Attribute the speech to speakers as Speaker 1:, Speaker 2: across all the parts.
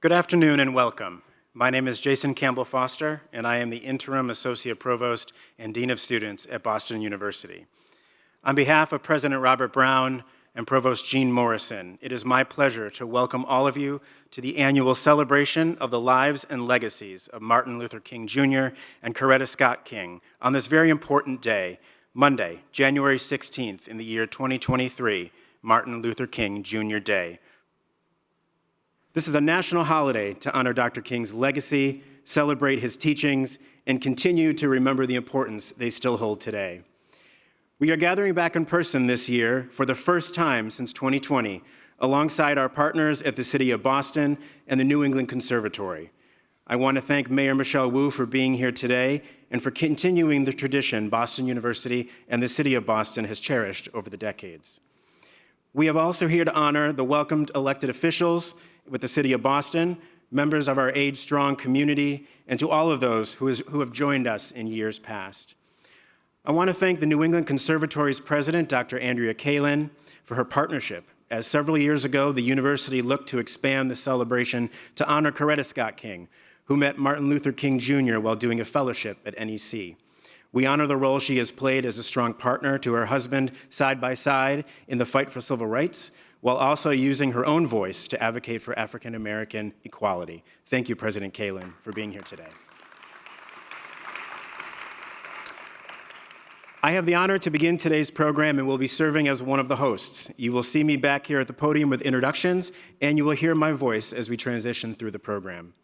Speaker 1: Good afternoon and welcome. My name is Jason Campbell Foster, and I am the Interim Associate Provost and Dean of Students at Boston University. On behalf of President Robert Brown and Provost Jean Morrison, it is my pleasure to welcome all of you to the annual celebration of the lives and legacies of Martin Luther King Jr. and Coretta Scott King on this very important day, Monday, January 16th in the year 2023, Martin Luther King Jr. Day. This is a national holiday to honor Dr. King's legacy, celebrate his teachings, and continue to remember the importance they still hold today. We are gathering back in person this year for the first time since 2020, alongside our partners at the City of Boston and the New England Conservatory. I want to thank Mayor Michelle Wu for being here today and for continuing the tradition Boston University and the City of Boston has cherished over the decades. We are also here to honor the welcomed elected officials with the City of Boston, members of our age-strong community, and to all of those who have joined us in years past. I want to thank the New England Conservatory's president, Dr. Andrea Kalin, for her partnership, as several years ago, the university looked to expand the celebration to honor Coretta Scott King, who met Martin Luther King Jr. while doing a fellowship at NEC. We honor the role she has played as a strong partner to her husband side by side in the fight for civil rights, while also using her own voice to advocate for African American equality. Thank you, President Kalin, for being here today. I have the honor to begin today's program and will be serving as one of the hosts. You will see me back here at the podium with introductions, and you will hear my voice as we transition through the program.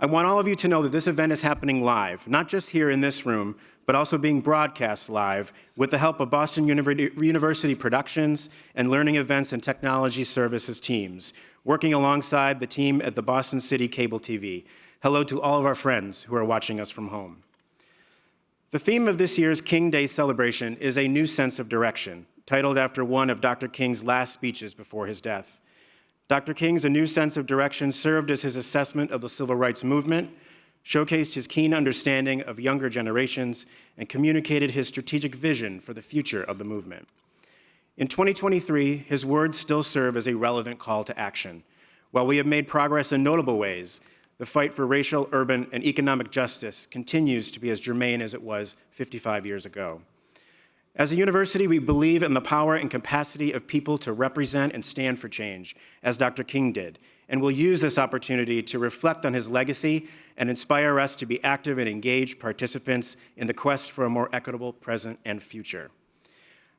Speaker 1: I want all of you to know that this event is happening live, not just here in this room, but also being broadcast live with the help of Boston University Productions and Learning Events and Technology Services teams, working alongside the team at the Boston City Cable TV. Hello to all of our friends who are watching us from home. The theme of this year's King Day celebration is a new sense of direction, titled after one of Dr. King's last speeches before his death. Dr. King's A New Sense of Direction served as his assessment of the civil rights movement, showcased his keen understanding of younger generations, and communicated his strategic vision for the future of the movement. In 2023, his words still serve as a relevant call to action. While we have made progress in notable ways, the fight for racial, urban, and economic justice continues to be as germane as it was 55 years ago. As a university, we believe in the power and capacity of people to represent and stand for change, as Dr. King did, and will use this opportunity to reflect on his legacy and inspire us to be active and engaged participants in the quest for a more equitable present and future.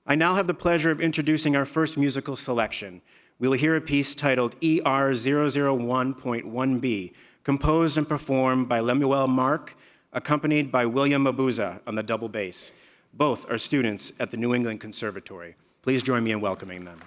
Speaker 1: I now have the pleasure of introducing our first musical selection. We will hear a piece titled ER 001.1B, composed and performed by Lemuel Mark, accompanied by William Mabuza on the double bass. Both are students at the New England Conservatory. Please join me in welcoming them.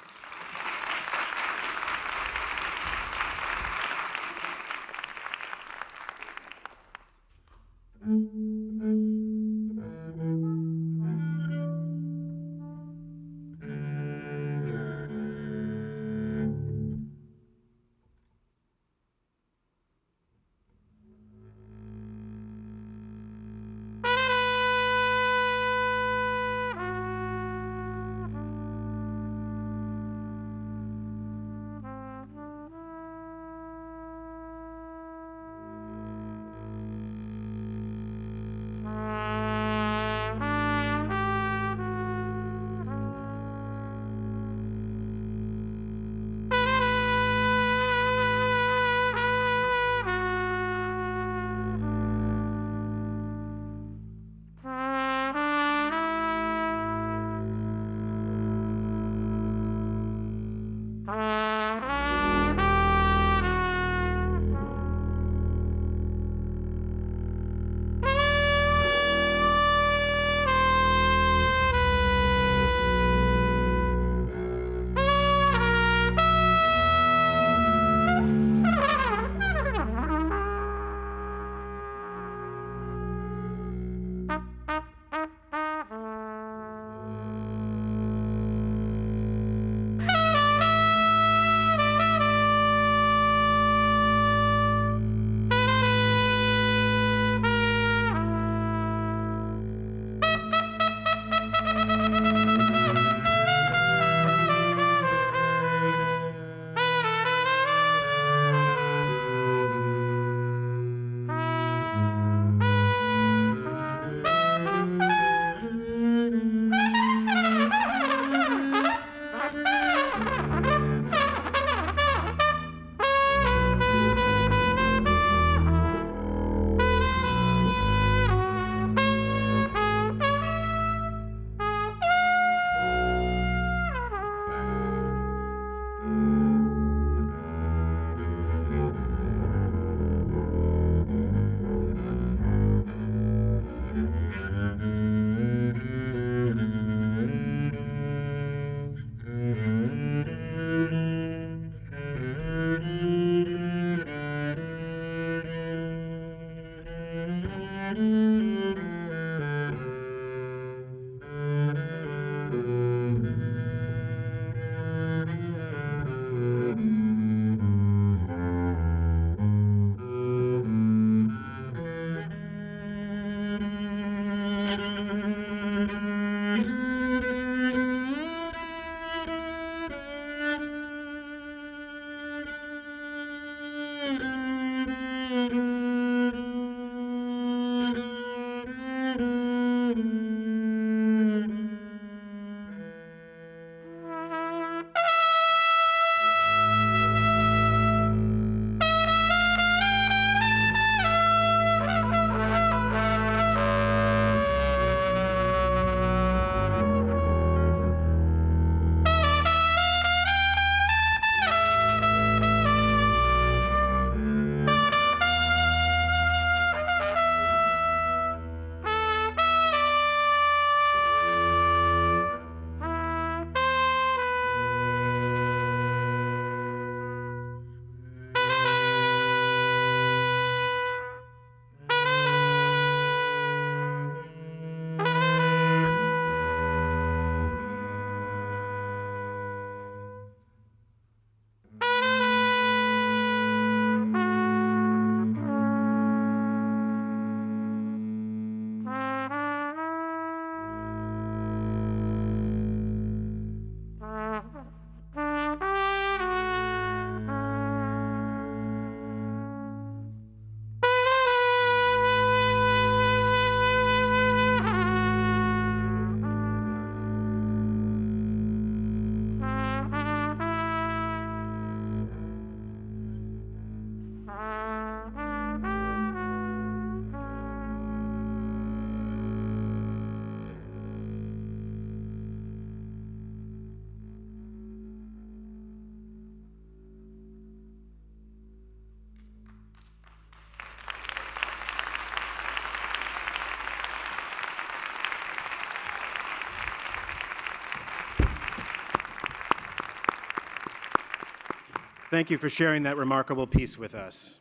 Speaker 1: Thank you for sharing that remarkable piece with us.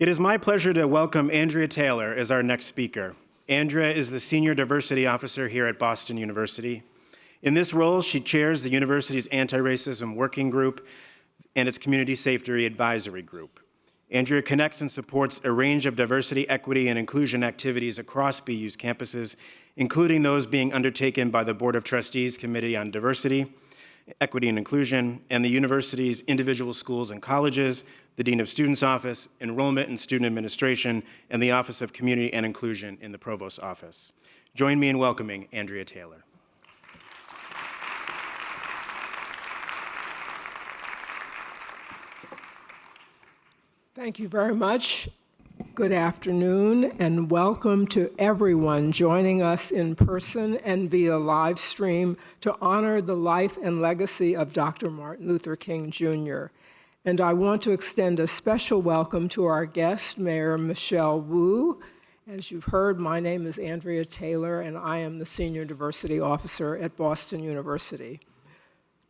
Speaker 1: It is my pleasure to welcome Andrea Taylor as our next speaker. Andrea is the Senior Diversity Officer here at Boston University. In this role, she chairs the university's anti-racism working group and its community safety advisory group. Andrea connects and supports a range of diversity, equity, and inclusion activities across BU's campuses, including those being undertaken by the Board of Trustees Committee on Diversity, Equity and Inclusion, and the university's individual schools and colleges, the Dean of Students Office, Enrollment and Student Administration, and the Office of Community and Inclusion in the Provost's Office. Join me in welcoming Andrea Taylor.
Speaker 2: Thank you very much. Good afternoon, and welcome to everyone joining us in person and via live stream to honor the life and legacy of Dr. Martin Luther King, Jr. And I want to extend a special welcome to our guest, Mayor Michelle Wu. As you've heard, my name is Andrea Taylor, and I am the Senior Diversity Officer at Boston University.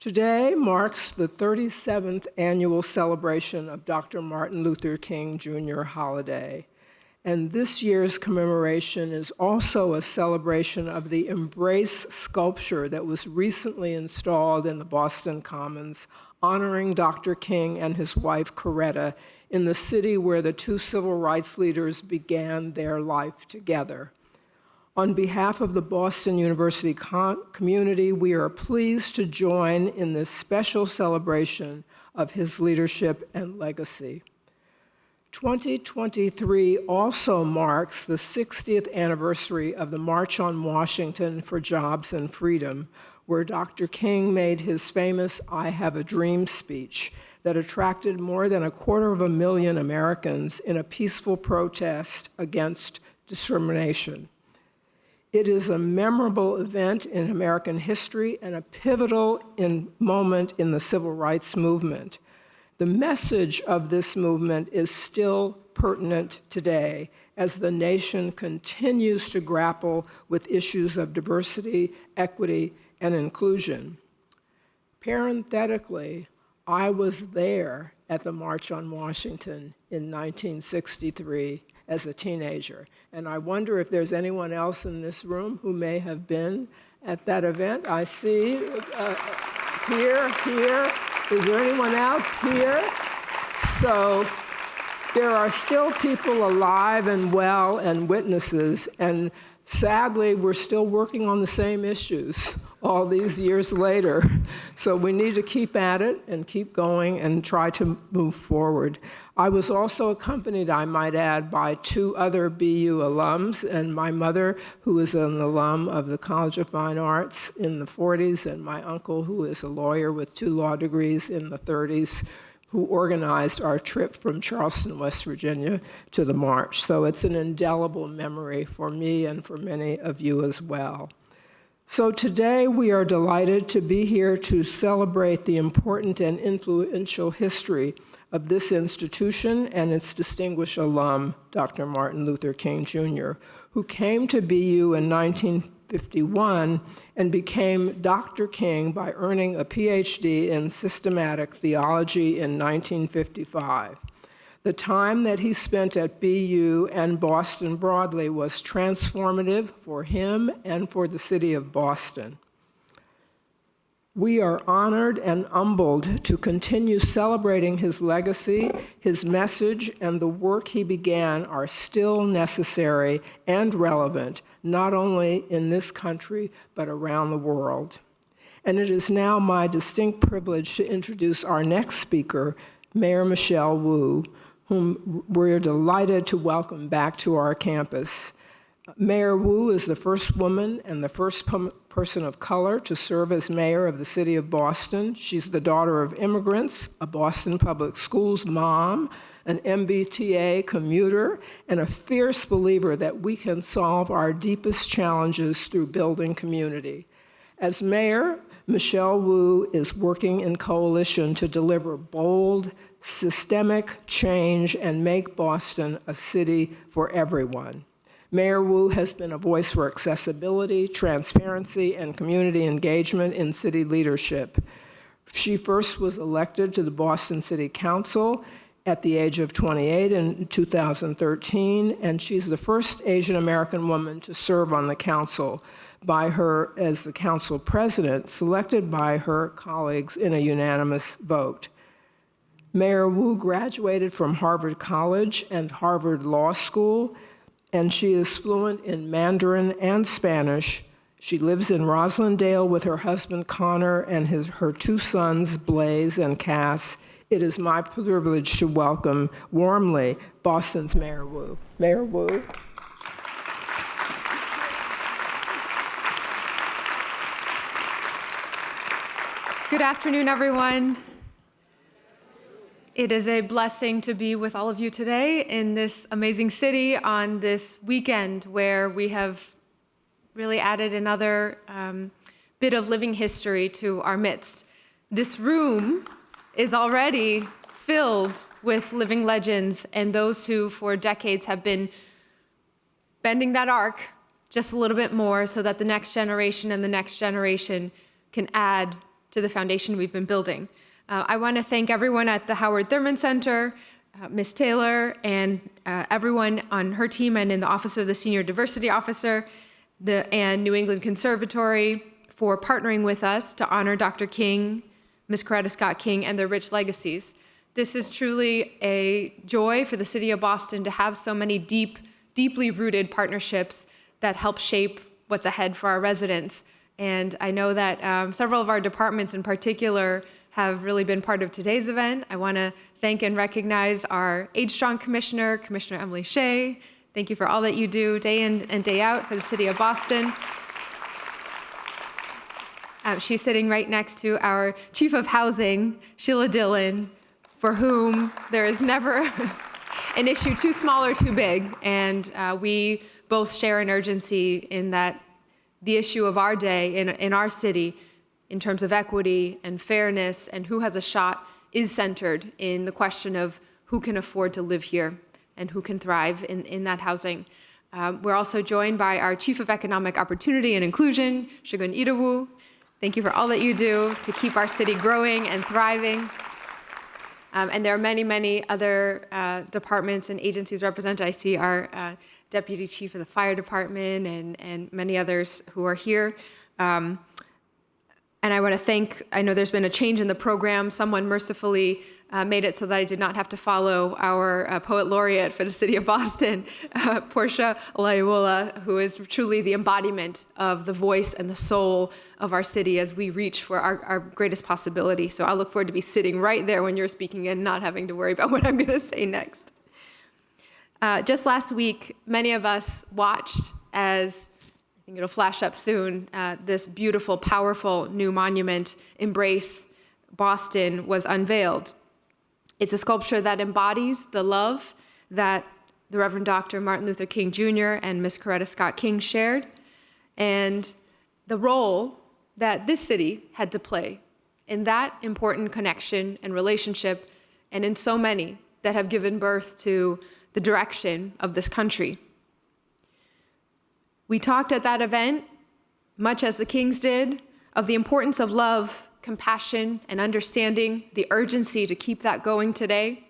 Speaker 2: Today marks the 37th annual celebration of Dr. Martin Luther King Jr. holiday. And this year's commemoration is also a celebration of the Embrace sculpture that was recently installed in the Boston Commons, honoring Dr. King and his wife, Coretta, in the city where the two civil rights leaders began their life together. On behalf of the Boston University community, we are pleased to join in this special celebration of his leadership and legacy. 2023 also marks the 60th anniversary of the March on Washington for Jobs and Freedom, where Dr. King made his famous "I Have a Dream" speech that attracted more than 250,000 Americans in a peaceful protest against discrimination. It is a memorable event in American history and a pivotal moment in the civil rights movement. The message of this movement is still pertinent today as the nation continues to grapple with issues of diversity, equity, and inclusion. Parenthetically, I was there at the March on Washington in 1963 as a teenager. And I wonder if there's anyone else in this room who may have been at that event. I see here. Is there anyone else here? So there are still people alive and well and witnesses, and sadly, we're still working on the same issues all these years later. So we need to keep at it and keep going and try to move forward. I was also accompanied, I might add, by two other BU alums, and my mother, who is an alum of the College of Fine Arts in the 40s, and my uncle, who is a lawyer with 2 law degrees in the 30s, who organized our trip from Charleston, West Virginia to the march. So it's an indelible memory for me and for many of you as well. So today we are delighted to be here to celebrate the important and influential history of this institution and its distinguished alum, Dr. Martin Luther King, Jr., who came to BU in 1951 and became Dr. King by earning a PhD in systematic theology in 1955. The time that he spent at BU and Boston broadly was transformative for him and for the city of Boston. We are honored and humbled to continue celebrating his legacy. His message and the work he began are still necessary and relevant, not only in this country, but around the world. And it is now my distinct privilege to introduce our next speaker, Mayor Michelle Wu, whom we're delighted to welcome back to our campus. Mayor Wu is the first woman and the first person of color to serve as mayor of the city of Boston. She's the daughter of immigrants, a Boston Public Schools mom, an MBTA commuter, and a fierce believer that we can solve our deepest challenges through building community. As mayor, Michelle Wu is working in coalition to deliver bold, systemic change and make Boston a city for everyone. Mayor Wu has been a voice for accessibility, transparency, and community engagement in city leadership. She first was elected to the Boston City Council at the age of 28 in 2013, and she's the first Asian American woman to serve on the council by her as the council president, selected by her colleagues in a unanimous vote. Mayor Wu graduated from Harvard College and Harvard Law School, and she is fluent in Mandarin and Spanish. She lives in Roslindale with her husband Connor and her two sons, Blaze and Cass. It is my privilege to welcome warmly Boston's Mayor Wu. Mayor Wu.
Speaker 3: Good afternoon, everyone. It is a blessing to be with all of you today in this amazing city on this weekend where we have really added another bit of living history to our midst. This room is already filled with living legends and those who for decades have been bending that arc just a little bit more so that the next generation and the next generation can add to the foundation we've been building. I want to thank everyone at the Howard Thurman Center, Ms. Taylor, and everyone on her team and in the Office of the Senior Diversity Officer and New England Conservatory for partnering with us to honor Dr. King, Ms. Coretta Scott King, and their rich legacies. This is truly a joy for the city of Boston to have so many deeply rooted partnerships that help shape what's ahead for our residents. And I know that several of our departments in particular have really been part of today's event. I want to thank and recognize our Age Strong Commissioner, Commissioner Emily Shea. Thank you for all that you do day in and day out for the city of Boston. She's sitting right next to our Chief of Housing, Sheila Dillon, for whom there is never an issue too small or too big. And we both share an urgency in that the issue of our day in our city in terms of equity and fairness and who has a shot is centered in the question of who can afford to live here and who can thrive in that housing. We're also joined by our Chief of Economic Opportunity and Inclusion, Shogun Irawu. Thank you for all that you do to keep our city growing and thriving. And there are many, many other departments and agencies represented. I see our Deputy Chief of the Fire Department and many others who are here. And I want to thank, I know there's been a change in the program. Someone mercifully made it so that I did not have to follow our poet laureate for the city of Boston, Portia Olayiwola, who is truly the embodiment of the voice and the soul of our city as we reach for our greatest possibility. So I look forward to be sitting right there when you're speaking and not having to worry about what I'm going to say next. Just last week, many of us watched as, I think it'll flash up soon, this beautiful, powerful new monument, Embrace Boston, was unveiled. It's a sculpture that embodies the love that the Reverend Dr. Martin Luther King Jr. and Ms. Coretta Scott King shared, and the role that this city had to play in that important connection and relationship, and in so many that have given birth to the direction of this country. We talked at that event, much as the Kings did, of the importance of love, compassion, and understanding, the urgency to keep that going today,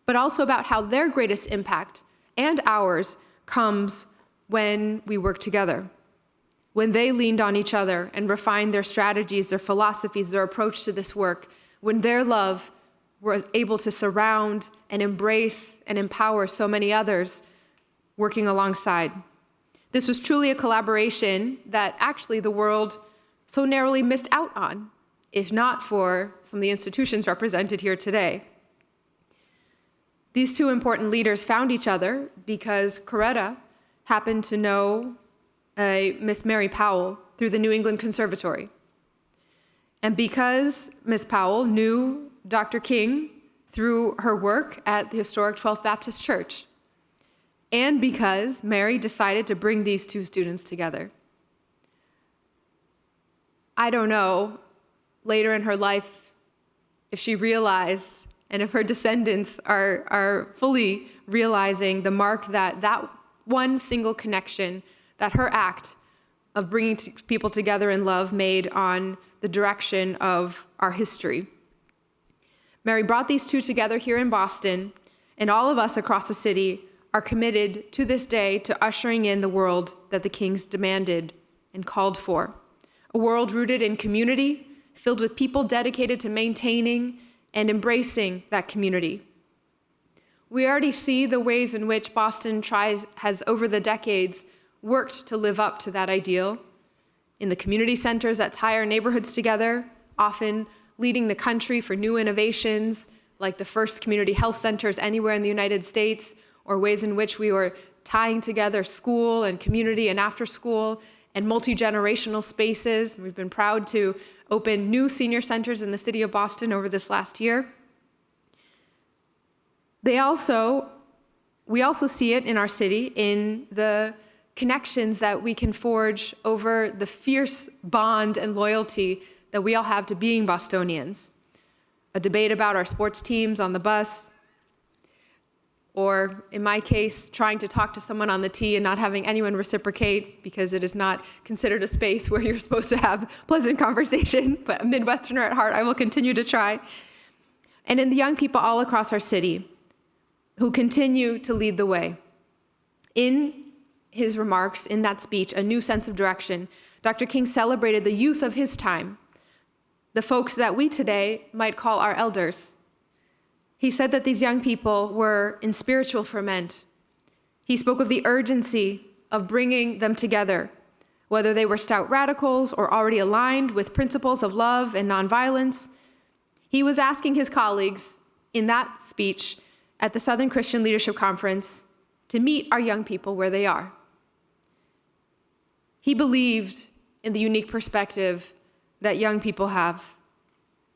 Speaker 3: but also about how their greatest impact and ours comes when we work together, when they leaned on each other and refined their strategies, their philosophies, their approach to this work, when their love was able to surround and embrace and empower so many others working alongside. This was truly a collaboration that actually the world so narrowly missed out on, if not for some of the institutions represented here today. These two important leaders found each other because Coretta happened to know a Miss Mary Powell through the New England Conservatory. And because Miss Powell knew Dr. King through her work at the historic 12th Baptist Church, and because Mary decided to bring these two students together. I don't know later in her life if she realized, and if her descendants are fully realizing the mark that one single connection, that her act of bringing people together in love made on the direction of our history. Mary brought these two together here in Boston, and all of us across the city are committed to this day to ushering in the world that the Kings demanded and called for. A world rooted in community, filled with people dedicated to maintaining and embracing that community. We already see the ways in which Boston has over the decades worked to live up to that ideal in the community centers that tie our neighborhoods together, often leading the country for new innovations like the first community health centers anywhere in the United States, or ways in which we were tying together school and community and after school and multi-generational spaces. We've been proud to open new senior centers in the city of Boston over this last year. We also see it in our city in the connections that we can forge over the fierce bond and loyalty that we all have to being Bostonians. A debate about our sports teams on the bus, or in my case, trying to talk to someone on the T and not having anyone reciprocate because it is not considered a space where you're supposed to have pleasant conversation, but a Midwesterner at heart, I will continue to try. And in the young people all across our city who continue to lead the way. In his remarks, in that speech, A New Sense of Direction, Dr. King celebrated the youth of his time, the folks that we today might call our elders. He said that these young people were in spiritual ferment. He spoke of the urgency of bringing them together, whether they were stout radicals or already aligned with principles of love and nonviolence. He was asking his colleagues in that speech at the Southern Christian Leadership Conference to meet our young people where they are. He believed in the unique perspective that young people have.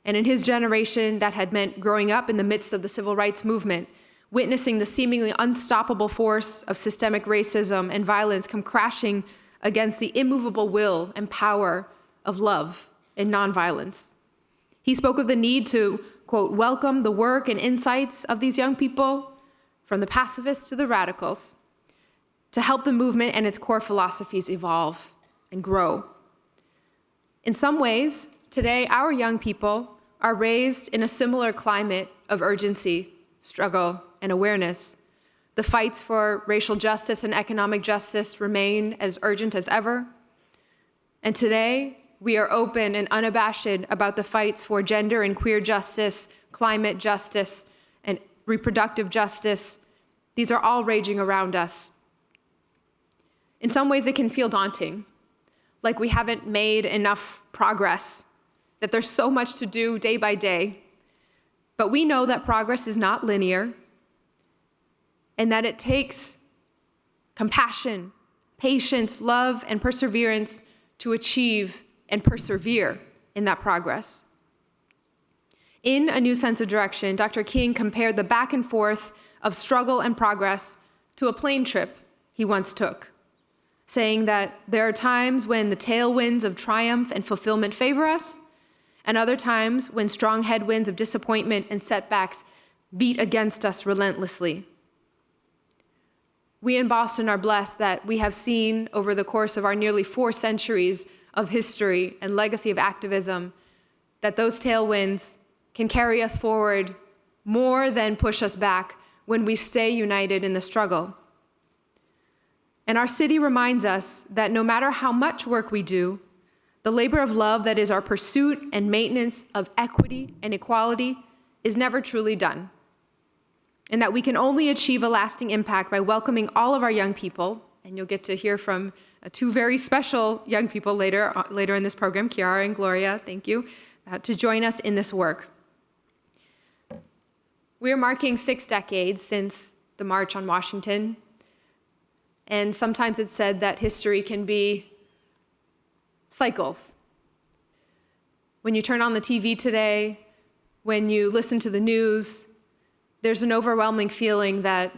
Speaker 3: And in his generation, that had meant growing up in the midst of the civil rights movement, witnessing the seemingly unstoppable force of systemic racism and violence come crashing against the immovable will and power of love and nonviolence. He spoke of the need to, quote, welcome the work and insights of these young people, from the pacifists to the radicals, to help the movement and its core philosophies evolve and grow. In some ways, today, our young people are raised in a similar climate of urgency, struggle, and awareness. The fights for racial justice and economic justice remain as urgent as ever. And today, we are open and unabashed about the fights for gender and queer justice, climate justice, and reproductive justice. These are all raging around us. In some ways, it can feel daunting, like we haven't made enough progress, that there's so much to do day by day. But we know that progress is not linear, and that it takes compassion, patience, love, and perseverance to achieve and persevere in that progress. In A New Sense of Direction, Dr. King compared the back and forth of struggle and progress to a plane trip he once took, saying that there are times when the tailwinds of triumph and fulfillment favor us, and other times when strong headwinds of disappointment and setbacks beat against us relentlessly. We in Boston are blessed that we have seen over the course of our nearly 4 centuries of history and legacy of activism that those tailwinds can carry us forward more than push us back when we stay united in the struggle. And our city reminds us that no matter how much work we do, the labor of love that is our pursuit and maintenance of equity and equality is never truly done. And that we can only achieve a lasting impact by welcoming all of our young people, and you'll get to hear from 2 very special young people later in this program, Kiara and Gloria, thank you, to join us in this work. We are marking 6 decades since the March on Washington. And sometimes it's said that history can be cycles. When you turn on the TV today, when you listen to the news, there's an overwhelming feeling that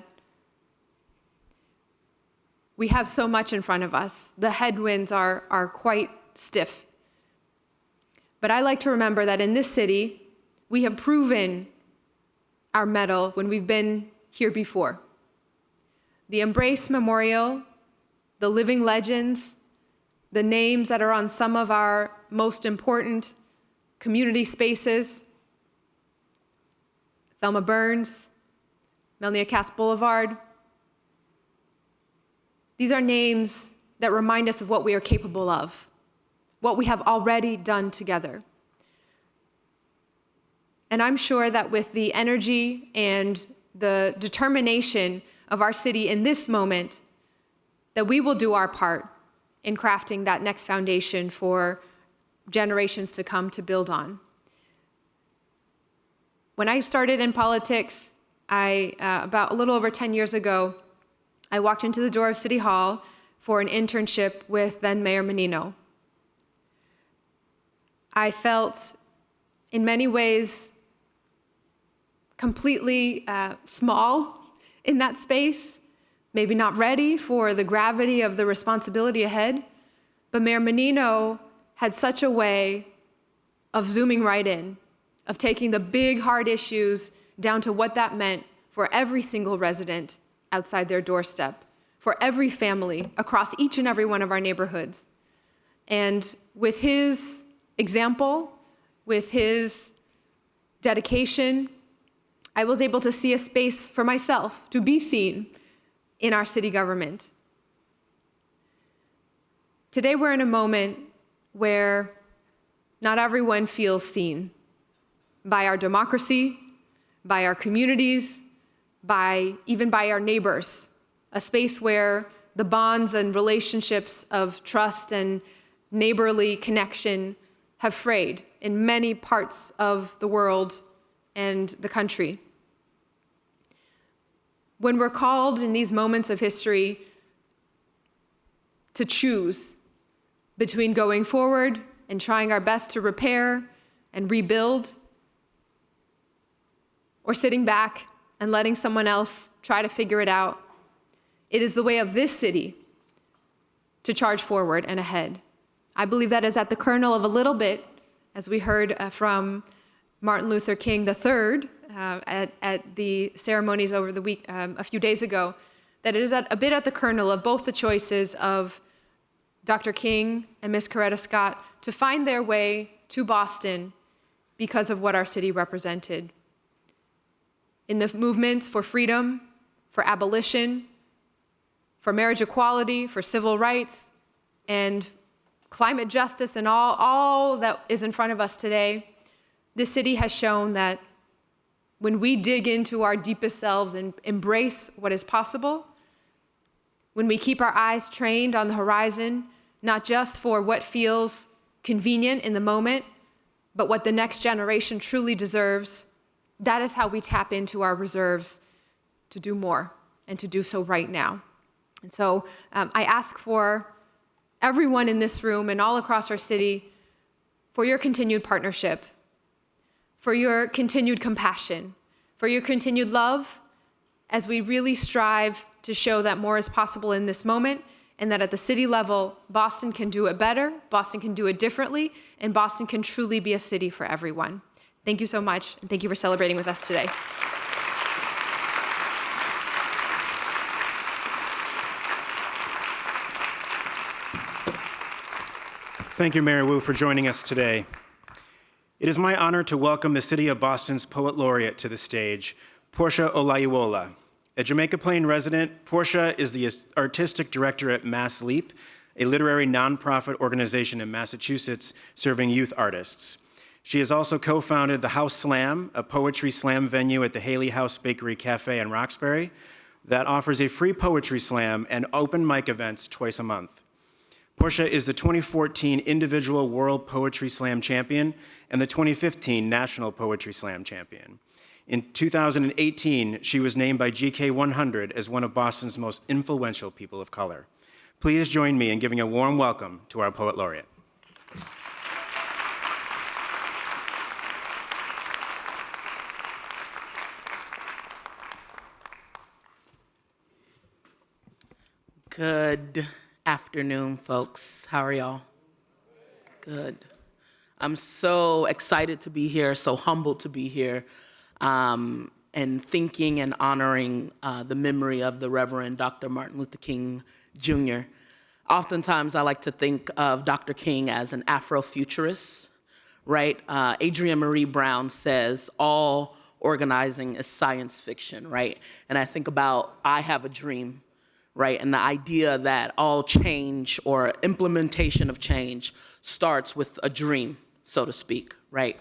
Speaker 3: we have so much in front of us. The headwinds are quite stiff. But I like to remember that in this city, we have proven our mettle when we've been here before. The Embrace Memorial, the Living Legends, the names that are on some of our most important community spaces: Thelma Burns, Melnia Cass Boulevard. These are names that remind us of what we are capable of, what we have already done together. And I'm sure that with the energy and the determination of our city in this moment, that we will do our part in crafting that next foundation for generations to come to build on. When I started in politics, about a little over 10 years ago, I walked into the door of City Hall for an internship with then Mayor Menino. I felt, in many ways, completely small in that space, maybe not ready for the gravity of the responsibility ahead. But Mayor Menino had such a way of zooming right in, of taking the big, hard issues down to what that meant for every single resident outside their doorstep, for every family across each and every one of our neighborhoods. And with his example, with his dedication, I was able to see a space for myself to be seen in our city government. Today we're in a moment where not everyone feels seen by our democracy, by our communities, even by our neighbors, a space where the bonds and relationships of trust and neighborly connection have frayed in many parts of the world and the country. When we're called in these moments of history to choose between going forward and trying our best to repair and rebuild, or sitting back and letting someone else try to figure it out, it is the way of this city to charge forward and ahead. I believe that is at the kernel of a little bit, as we heard from Martin Luther King III at the ceremonies over the week, a few days ago, that it is a bit at the kernel of both the choices of Dr. King and Ms. Coretta Scott to find their way to Boston because of what our city represented. In the movements for freedom, for abolition, for marriage equality, for civil rights, and climate justice, and all that is in front of us today, this city has shown that when we dig into our deepest selves and embrace what is possible, when we keep our eyes trained on the horizon, not just for what feels convenient in the moment, but what the next generation truly deserves, that is how we tap into our reserves to do more and to do so right now. And so I ask for everyone in this room and all across our city for your continued partnership, for your continued compassion, for your continued love, as we really strive to show that more is possible in this moment, and that at the city level, Boston can do it better, Boston can do it differently, and Boston can truly be a city for everyone. Thank you so much, and thank you for celebrating with us today.
Speaker 1: Thank you, Mayor Wu, for joining us today. It is my honor to welcome the City of Boston's Poet Laureate to the stage, Portia Olayiwola. A Jamaica Plain resident, Portia is the artistic director at Mass Leap, a literary nonprofit organization in Massachusetts serving youth artists. She has also co-founded the House Slam, a poetry slam venue at the Haley House Bakery Cafe in Roxbury that offers a free poetry slam and open mic events twice a month. Portia is the 2014 Individual World Poetry Slam Champion and the 2015 National Poetry Slam Champion. In 2018, she was named by GK 100 as one of Boston's most influential people of color. Please join me in giving a warm welcome to our Poet Laureate.
Speaker 4: Good afternoon, folks. How are y'all? Good. I'm so excited to be here, so humbled to be here, and thinking and honoring the memory of the Reverend Dr. Martin Luther King Jr. Oftentimes, I like to think of Dr. King as an Afrofuturist, right? Adrienne Marie Brown says all organizing is science fiction, right? And I think about I Have a Dream, right? And the idea that all change or implementation of change starts with a dream, so to speak, right?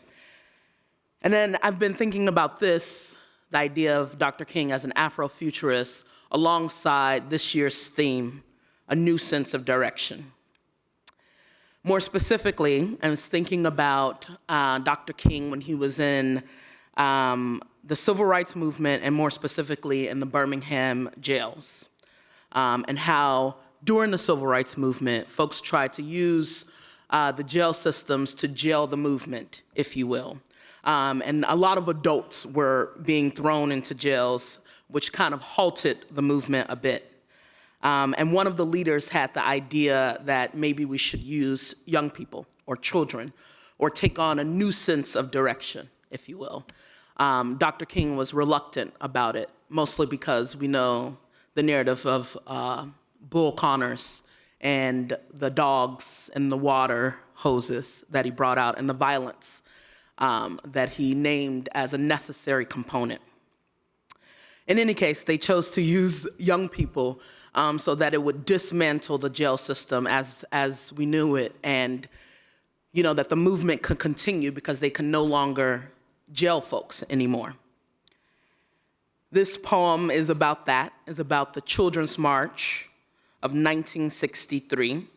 Speaker 4: And then I've been thinking about this, the idea of Dr. King as an Afrofuturist, alongside this year's theme, a new sense of direction. More specifically, I was thinking about Dr. King when he was in the civil rights movement, and more specifically in the Birmingham jails, and how during the civil rights movement, folks tried to use the jail systems to jail the movement, if you will. And a lot of adults were being thrown into jails, which kind of halted the movement a bit. And one of the leaders had the idea that maybe we should use young people or children or take on a new sense of direction, if you will. Dr. King was reluctant about it, mostly because we know the narrative of Bull Connors and the dogs and the water hoses that he brought out and the violence that he named as a necessary component. In any case, they chose to use young people so that it would dismantle the jail system as we knew it, and that the movement could continue because they can no longer jail folks anymore. This poem is about that, is about the Children's March of 1963,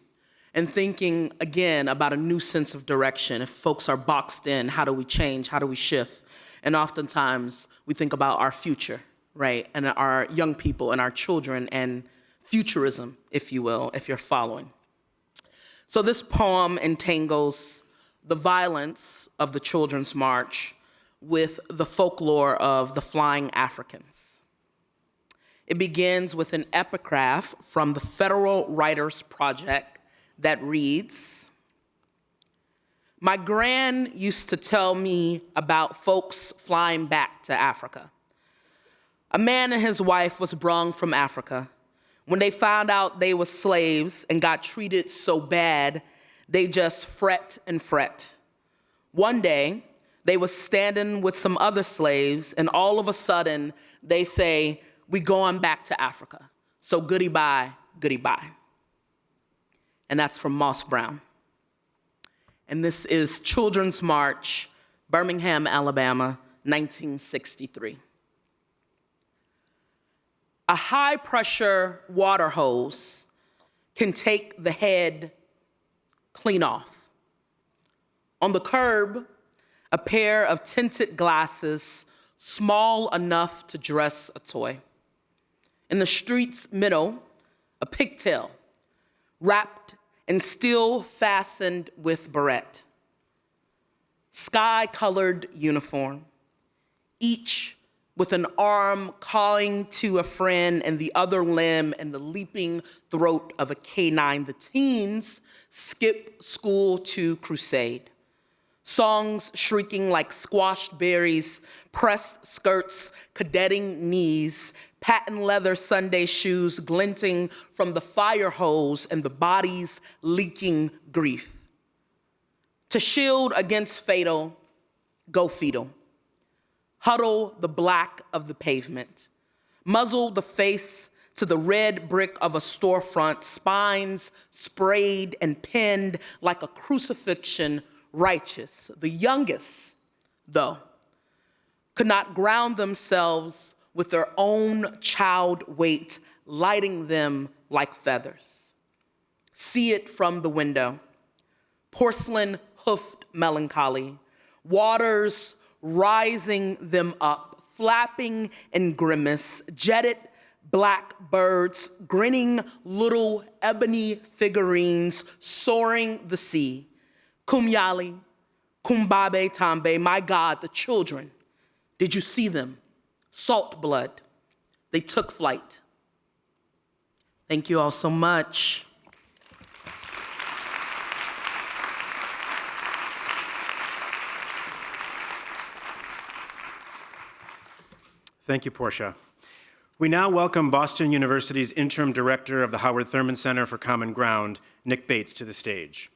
Speaker 4: and thinking again about a new sense of direction. If folks are boxed in, how do we change? How do we shift? And oftentimes we think about our future, right? And our young people and our children and futurism, if you will, if you're following. So this poem entangles the violence of the Children's March with the folklore of the Flying Africans. It begins with an epigraph from the Federal Writers Project that reads, "My gran used to tell me about folks flying back to Africa. A man and his wife was brung from Africa. When they found out they were slaves and got treated so bad, they just fret and fret. One day, they was standing with some other slaves, and all of a sudden, they say, 'We going back to Africa. So goodie bye, goodie bye.'" And that's from Moss Brown. And this is Children's March, Birmingham, Alabama, 1963. A high-pressure water hose can take the head clean off. On the curb, a pair of tinted glasses small enough to dress a toy. In the street's middle, a pigtail wrapped and still fastened with barrette. Sky-colored uniform, each with an arm calling to a friend and the other limb and the leaping throat of a canine. The teens skip school to crusade. Songs shrieking like squashed berries, pressed skirts, cadetting knees, patent leather Sunday shoes glinting from the fire hose and the body's leaking grief. To shield against fatal, go fetal. Huddle the black of the pavement. Muzzle the face to the red brick of a storefront, spines sprayed and pinned like a crucifixion righteous. The youngest, though, could not ground themselves with their own child weight, lighting them like feathers. See it from the window. Porcelain hoofed melancholy, waters rising them up, flapping in grimace, jetted black birds, grinning little ebony figurines soaring the sea. Kumyali, Kumbabe Tambe, my God, the children. Did you see them? Salt blood. They took flight. Thank you all so much.
Speaker 1: Thank you, Portia. We now welcome Boston University's interim director of the Howard Thurman Center for Common Ground, Nick Bates, to the stage.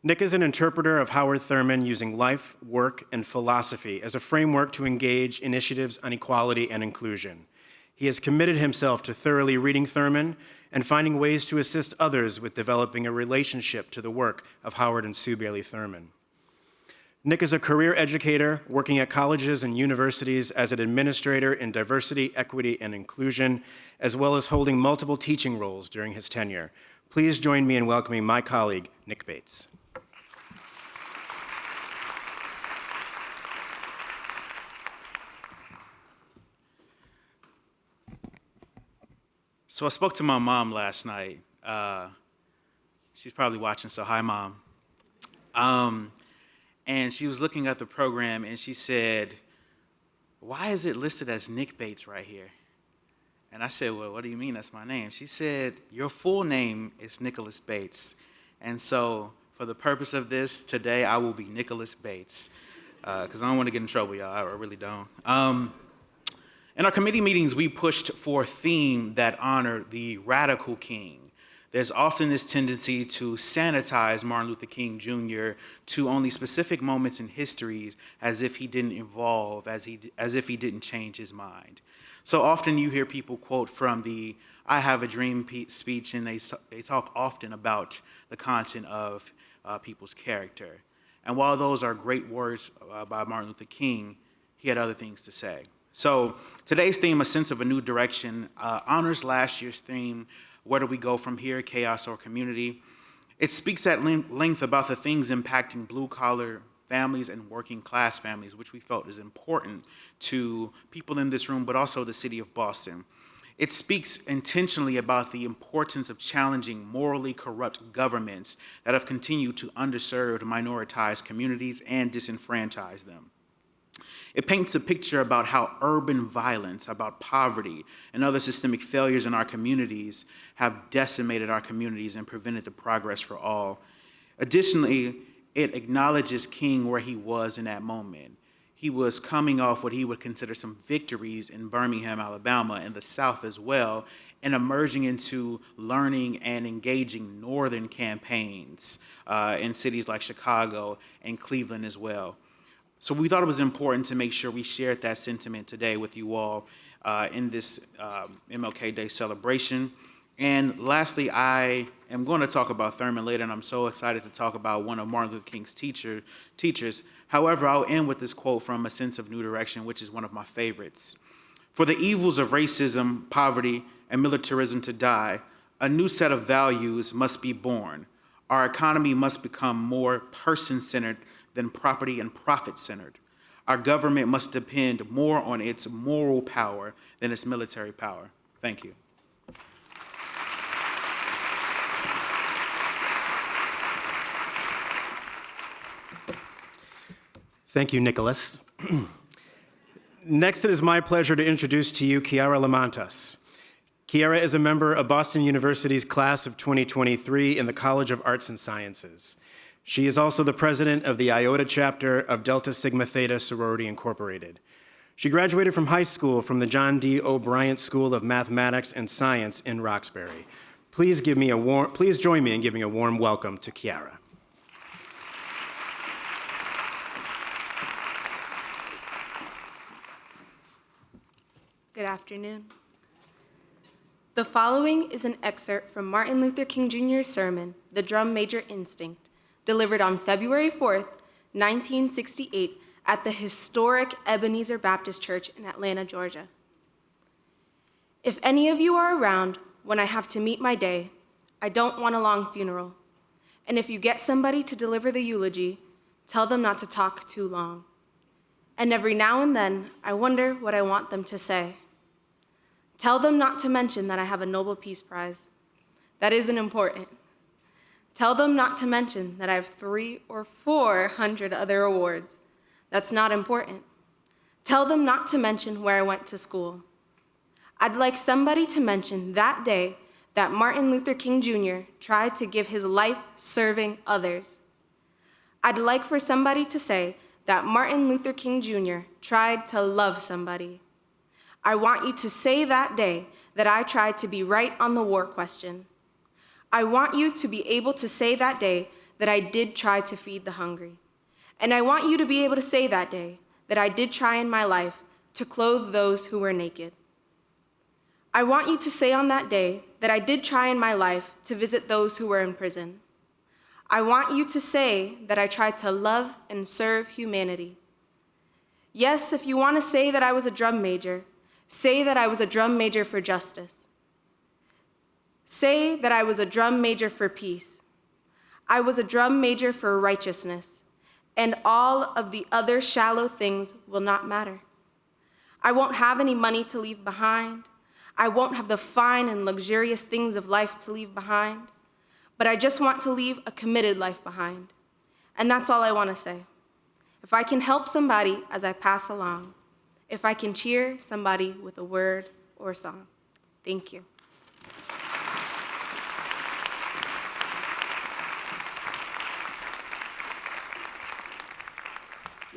Speaker 1: Nick is an interpreter of Howard Thurman using life, work, and philosophy as a framework to engage initiatives on equality and inclusion. He has committed himself to thoroughly reading Thurman and finding ways to assist others with developing a relationship to the work of Howard and Sue Bailey Thurman. Nick is a career educator working at colleges and universities as an administrator in diversity, equity, and inclusion, as well as holding multiple teaching roles during his tenure. Please join me in welcoming my colleague, Nick Bates.
Speaker 5: So I spoke to my mom last night. She's probably watching, so hi, Mom. And she was looking at the program, and she said, "Why is it listed as Nick Bates right here?" And I said, "Well, what do you mean that's my name?" She said, "Your full name is Nicholas Bates. And so for the purpose of this, today I will be Nicholas Bates, because I don't want to get in trouble, y'all. I really don't." In our committee meetings, we pushed for a theme that honored the radical king. There's often this tendency to sanitize Martin Luther King Jr. to only specific moments in history as if he didn't evolve, as if he didn't change his mind. So often you hear people quote from the "I Have a Dream" speech, and they talk often about the content of people's character. And while those are great words by Martin Luther King, he had other things to say. So today's theme, A Sense of a New Direction, honors last year's theme, Where Do We Go From Here, Chaos or Community? It speaks at length about the things impacting blue-collar families and working-class families, which we felt is important to people in this room, but also the city of Boston. It speaks intentionally about the importance of challenging morally corrupt governments that have continued to underserve minoritized communities and disenfranchise them. It paints a picture about how urban violence, about poverty, and other systemic failures in our communities have decimated our communities and prevented the progress for all. Additionally, it acknowledges King where he was in that moment. He was coming off what he would consider some victories in Birmingham, Alabama, and the South as well, and emerging into learning and engaging northern campaigns in cities like Chicago and Cleveland as well. So we thought it was important to make sure we shared that sentiment today with you all in this MLK Day celebration. And lastly, I am going to talk about Thurman later, and I'm so excited to talk about one of Martin Luther King's teachers. However, I'll end with this quote from A Sense of New Direction, which is one of my favorites. "For the evils of racism, poverty, and militarism to die, a new set of values must be born. Our economy must become more person-centered than property and profit-centered. Our government must depend more on its moral power than its military power." Thank you.
Speaker 1: Thank you, Nicholas. Next, it is my pleasure to introduce to you Chiara Lamantas. Chiara is a member of Boston University's class of 2023 in the College of Arts and Sciences. She is also the president of the Iota chapter of Delta Sigma Theta Sorority Incorporated. She graduated from high school from the John D. O'Brien School of Mathematics and Science in Roxbury. Please join me in giving a warm welcome to Chiara.
Speaker 6: Good afternoon. The following is an excerpt from Martin Luther King Jr.'s sermon, The Drum Major Instinct, delivered on February 4th, 1968, at the historic Ebenezer Baptist Church in Atlanta, Georgia. If any of you are around when I have to meet my day, I don't want a long funeral. And if you get somebody to deliver the eulogy, tell them not to talk too long. And every now and then, I wonder what I want them to say. Tell them not to mention that I have a Nobel Peace Prize. That isn't important. Tell them not to mention that I have 300 or 400 other awards. That's not important. Tell them not to mention where I went to school. I'd like somebody to mention that day that Martin Luther King Jr. tried to give his life serving others. I'd like for somebody to say that Martin Luther King Jr. tried to love somebody. I want you to say that day that I tried to be right on the war question. I want you to be able to say that day that I did try to feed the hungry. And I want you to be able to say that day that I did try in my life to clothe those who were naked. I want you to say on that day that I did try in my life to visit those who were in prison. I want you to say that I tried to love and serve humanity. Yes, if you want to say that I was a drum major, say that I was a drum major for justice. Say that I was a drum major for peace. I was a drum major for righteousness, and all of the other shallow things will not matter. I won't have any money to leave behind. I won't have the fine and luxurious things of life to leave behind, but I just want to leave a committed life behind. And that's all I want to say. If I can help somebody as I pass along, if I can cheer somebody with a word or a song. Thank you.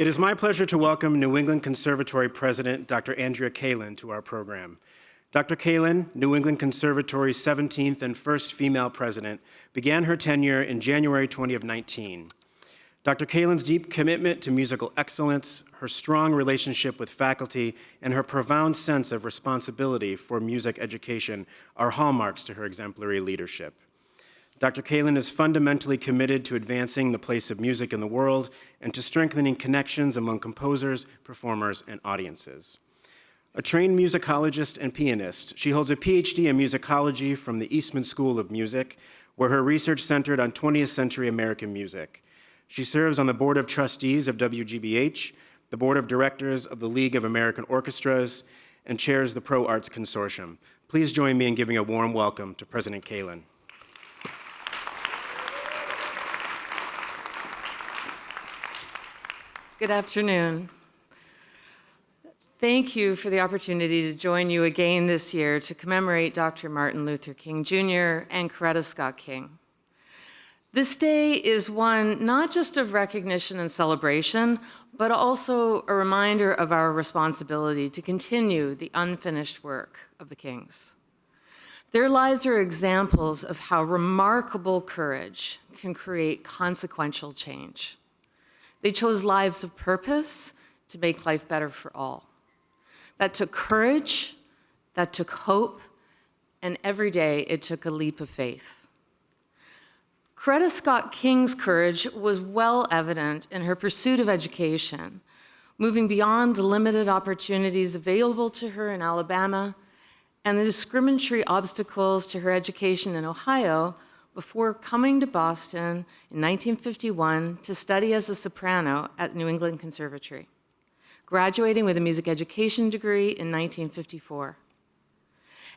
Speaker 1: It is my pleasure to welcome New England Conservatory President Dr. Andrea Kalin to our program. Dr. Kalin, New England Conservatory's 17th and first female president, began her tenure in January 2019. Dr. Kalin's deep commitment to musical excellence, her strong relationship with faculty, and her profound sense of responsibility for music education are hallmarks to her exemplary leadership. Dr. Kalin is fundamentally committed to advancing the place of music in the world and to strengthening connections among composers, performers, and audiences. A trained musicologist and pianist, she holds a PhD in musicology from the Eastman School of Music, where her research centered on 20th century American music. She serves on the Board of Trustees of WGBH, the Board of Directors of the League of American Orchestras, and chairs the Pro Arts Consortium. Please join me in giving a warm welcome to President Kalin.
Speaker 7: Good afternoon. Thank you for the opportunity to join you again this year to commemorate Dr. Martin Luther King Jr. and Coretta Scott King. This day is one not just of recognition and celebration, but also a reminder of our responsibility to continue the unfinished work of the Kings. Their lives are examples of how remarkable courage can create consequential change. They chose lives of purpose to make life better for all. That took courage, that took hope, and every day it took a leap of faith. Coretta Scott King's courage was well evident in her pursuit of education, moving beyond the limited opportunities available to her in Alabama and the discriminatory obstacles to her education in Ohio before coming to Boston in 1951 to study as a soprano at New England Conservatory, graduating with a music education degree in 1954.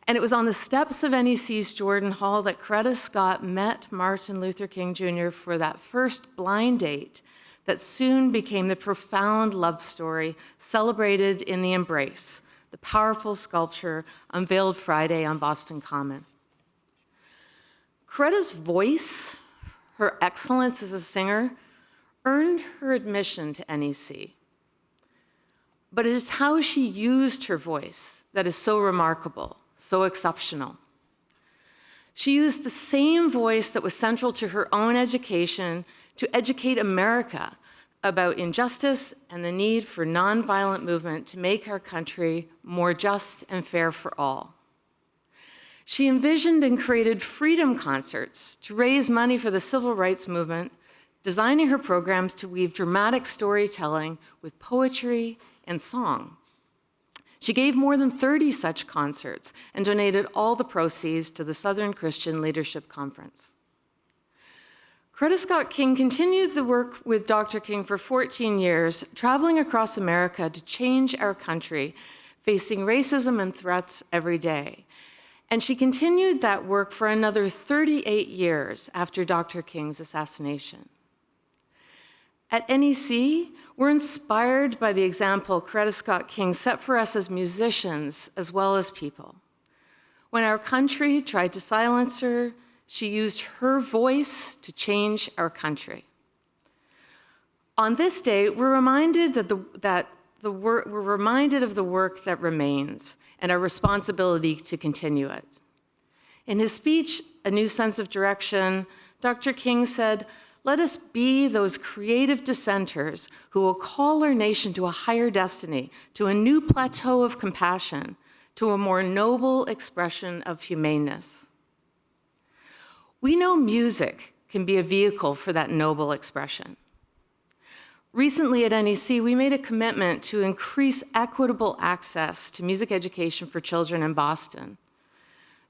Speaker 7: And it was on the steps of NEC's Jordan Hall that Coretta Scott met Martin Luther King Jr. for that first blind date that soon became the profound love story celebrated in The Embrace, the powerful sculpture unveiled Friday on Boston Common. Coretta's voice, her excellence as a singer, earned her admission to NEC. But it is how she used her voice that is so remarkable, so exceptional. She used the same voice that was central to her own education to educate America about injustice and the need for nonviolent movement to make our country more just and fair for all. She envisioned and created freedom concerts to raise money for the civil rights movement, designing her programs to weave dramatic storytelling with poetry and song. She gave more than 30 such concerts and donated all the proceeds to the Southern Christian Leadership Conference. Coretta Scott King continued the work with Dr. King for 14 years, traveling across America to change our country, facing racism and threats every day. And she continued that work for another 38 years after Dr. King's assassination. At NEC, we're inspired by the example Coretta Scott King set for us as musicians as well as people. When our country tried to silence her, she used her voice to change our country. On this day, we're reminded that we're reminded of the work that remains and our responsibility to continue it. In his speech, A New Sense of Direction, Dr. King said, "Let us be those creative dissenters who will call our nation to a higher destiny, to a new plateau of compassion, to a more noble expression of humaneness." We know music can be a vehicle for that noble expression. Recently at NEC, we made a commitment to increase equitable access to music education for children in Boston.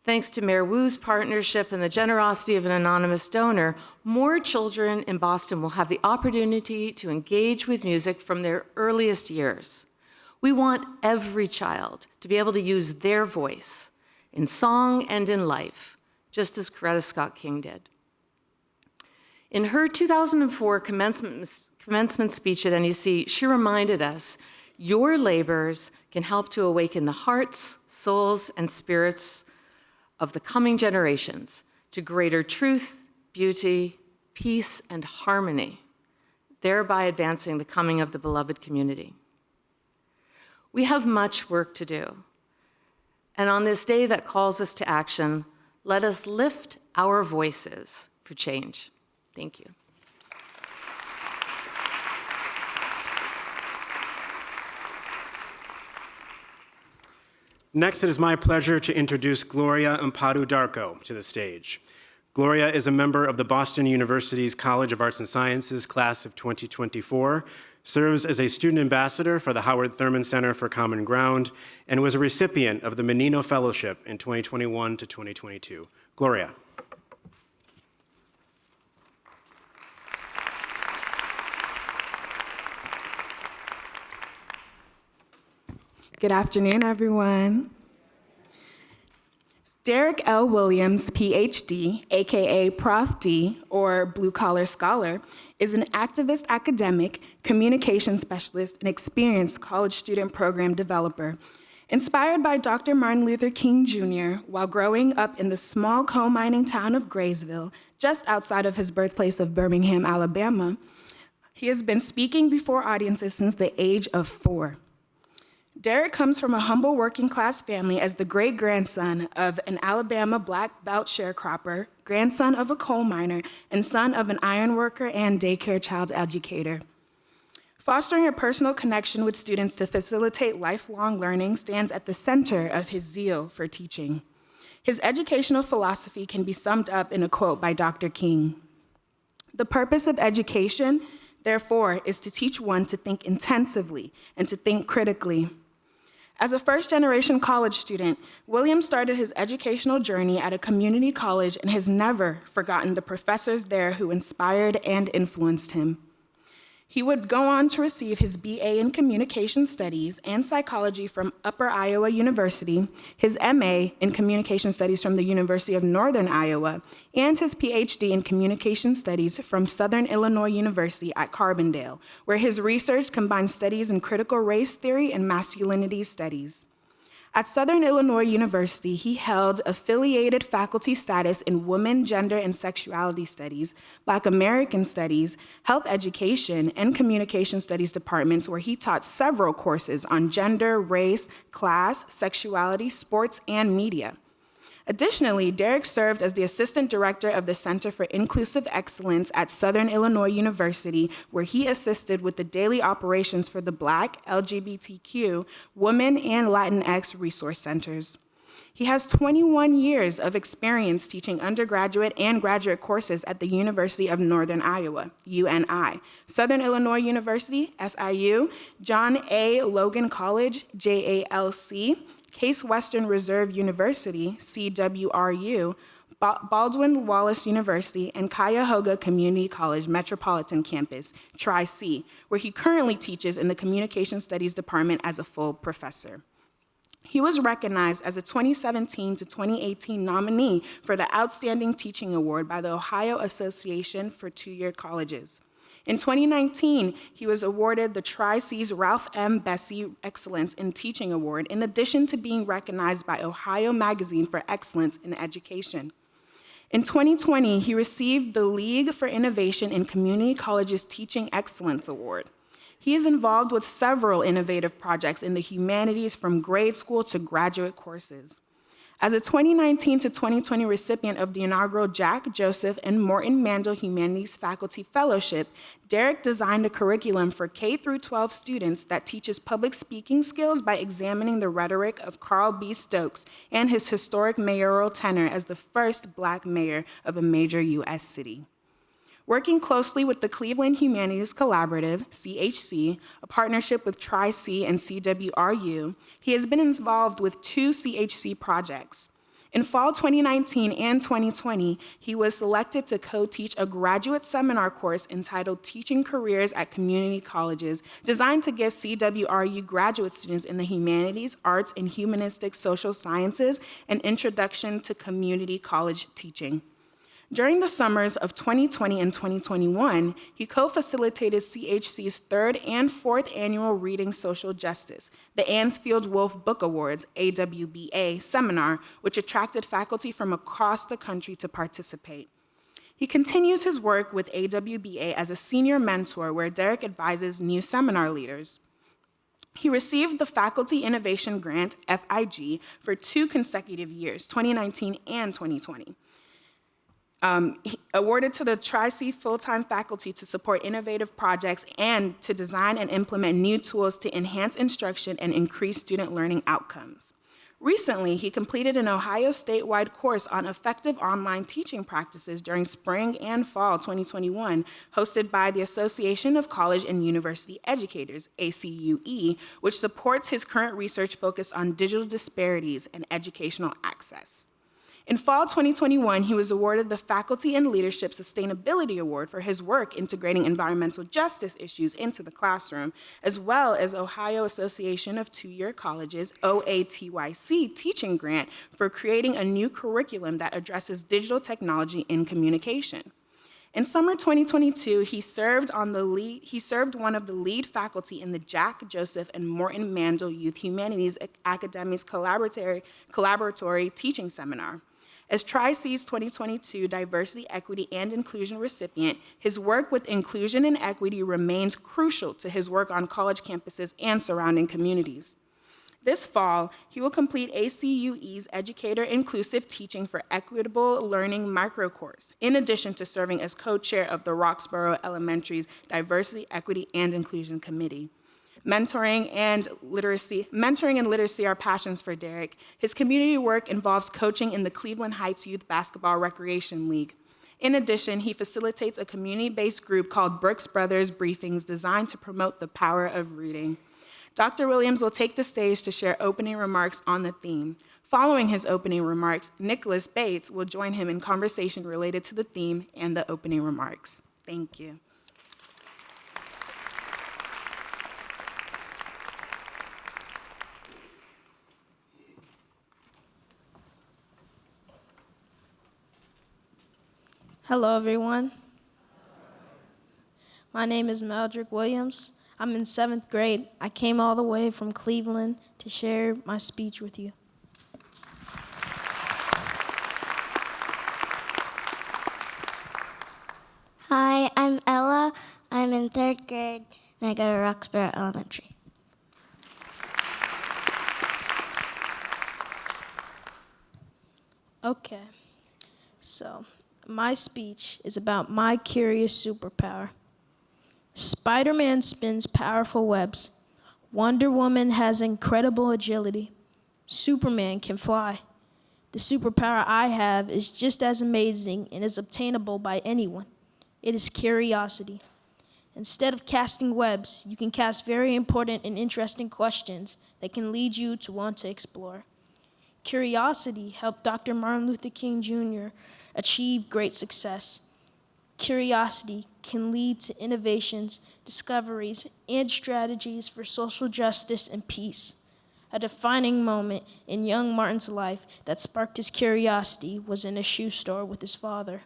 Speaker 7: Thanks to Mayor Wu's partnership and the generosity of an anonymous donor, more children in Boston will have the opportunity to engage with music from their earliest years. We want every child to be able to use their voice in song and in life, just as Coretta Scott King did. In her 2004 commencement speech at NEC, she reminded us, "Your labors can help to awaken the hearts, souls, and spirits of the coming generations to greater truth, beauty, peace, and harmony, thereby advancing the coming of the beloved community." We have much work to do. And on this day that calls us to action, let us lift our voices for change. Thank you.
Speaker 1: Next, it is my pleasure to introduce Gloria Ampadu-Darko to the stage. Gloria is a member of the Boston University's College of Arts and Sciences class of 2024, serves as a student ambassador for the Howard Thurman Center for Common Ground, and was a recipient of the Menino Fellowship in 2021 to 2022. Gloria.
Speaker 8: Good afternoon, everyone. Derek L. Williams, PhD, aka Prof. D, or Blue Collar Scholar, is an activist academic, communication specialist, and experienced college student program developer. Inspired by Dr. Martin Luther King Jr. while growing up in the small coal mining town of Graysville, just outside of his birthplace of Birmingham, Alabama, he has been speaking before audiences since the age of 4. Derek comes from a humble working-class family as the great-grandson of an Alabama black belt sharecropper, grandson of a coal miner, and son of an iron worker and daycare child educator. Fostering a personal connection with students to facilitate lifelong learning stands at the center of his zeal for teaching. His educational philosophy can be summed up in a quote by Dr. King. "The purpose of education, therefore, is to teach one to think intensively and to think critically." As a first-generation college student, William started his educational journey at a community college and has never forgotten the professors there who inspired and influenced him. He would go on to receive his BA in Communication Studies and Psychology from Upper Iowa University, his MA in Communication Studies from the University of Northern Iowa, and his PhD in Communication Studies from Southern Illinois University at Carbondale, where his research combines studies in critical race theory and masculinity studies. At Southern Illinois University, he held affiliated faculty status in Women, Gender, and Sexuality Studies, Black American Studies, Health Education, and Communication Studies departments, where he taught several courses on gender, race, class, sexuality, sports, and media. Additionally, Derek served as the assistant director of the Center for Inclusive Excellence at Southern Illinois University, where he assisted with the daily operations for the Black, LGBTQ, Women, and Latinx resource centers. He has 21 years of experience teaching undergraduate and graduate courses at the University of Northern Iowa, UNI, Southern Illinois University, SIU, John A. Logan College, JALC, Case Western Reserve University, CWRU, Baldwin Wallace University, and Cuyahoga Community College Metropolitan Campus, Tri-C, where he currently teaches in the Communication Studies Department as a full professor. He was recognized as a 2017 to 2018 nominee for the Outstanding Teaching Award by the Ohio Association for Two-Year Colleges. In 2019, he was awarded the Tri-C's Ralph M. Bessie Excellence in Teaching Award, in addition to being recognized by Ohio Magazine for Excellence in Education. In 2020, he received the League for Innovation in Community Colleges Teaching Excellence Award. He is involved with several innovative projects in the humanities from grade school to graduate courses. As a 2019 to 2020 recipient of the inaugural Jack, Joseph, and Morton Mandel Humanities Faculty Fellowship, Derek designed a curriculum for K-12 students that teaches public speaking skills by examining the rhetoric of Carl B. Stokes and his historic mayoral tenure as the first Black mayor of a major U.S. city. Working closely with the Cleveland Humanities Collaborative, CHC, a partnership with Tri-C and CWRU, he has been involved with 2 CHC projects. In fall 2019 and 2020, he was selected to co-teach a graduate seminar course entitled Teaching Careers at Community Colleges, designed to give CWRU graduate students in the humanities, arts, and humanistic social sciences an introduction to community college teaching. During the summers of 2020 and 2021, he co-facilitated CHC's 3rd and 4th annual Reading Social Justice, the Ansfield Wolf Book Awards, AWBA, seminar, which attracted faculty from across the country to participate. He continues his work with AWBA as a senior mentor where Derek advises new seminar leaders. He received the Faculty Innovation Grant, FIG, for 2 consecutive years, 2019 and 2020. Awarded to the Tri-C full-time faculty to support innovative projects and to design and implement new tools to enhance instruction and increase student learning outcomes. Recently, he completed an Ohio statewide course on effective online teaching practices during spring and fall 2021, hosted by the Association of College and University Educators, ACUE, which supports his current research focused on digital disparities and educational access. In fall 2021, he was awarded the Faculty and Leadership Sustainability Award for his work integrating environmental justice issues into the classroom, as well as Ohio Association of Two-Year Colleges, OATYC, teaching grant for creating a new curriculum that addresses digital technology in communication. In summer 2022, he served one of the lead faculty in the Jack, Joseph, and Morton Mandel Youth Humanities Academies Collaboratory Teaching Seminar. As Tri-C's 2022 Diversity, Equity, and Inclusion recipient, his work with inclusion and equity remains crucial to his work on college campuses and surrounding communities. This fall, he will complete ACUE's Educator Inclusive Teaching for Equitable Learning microcourse, in addition to serving as co-chair of the Roxborough Elementary's Diversity, Equity, and Inclusion Committee. Mentoring and literacy are passions for Derek. His community work involves coaching in the Cleveland Heights Youth Basketball Recreation League. In addition, he facilitates a community-based group called Brooks Brothers Briefings designed to promote the power of reading. Dr. Williams will take the stage to share opening remarks on the theme. Following his opening remarks, Nicholas Bates will join him in conversation related to the theme and the opening remarks. Thank you.
Speaker 9: Hello, everyone. My name is Meldrick Williams. I'm in 7th grade. I came all the way from Cleveland to share my speech with you.
Speaker 10: Hi, I'm Ella. I'm in 3rd grade, and I go to Roxborough Elementary.
Speaker 9: Okay, so my speech is about my curious superpower. Spider-Man spins powerful webs. Wonder Woman has incredible agility. Superman can fly. The superpower I have is just as amazing and is obtainable by anyone. It is curiosity. Instead of casting webs, you can cast very important and interesting questions that can lead you to want to explore. Curiosity helped Dr. Martin Luther King Jr. achieve great success. Curiosity can lead to innovations, discoveries, and strategies for social justice and peace. A defining moment in young Martin's life that sparked his curiosity was in a shoe store with his father.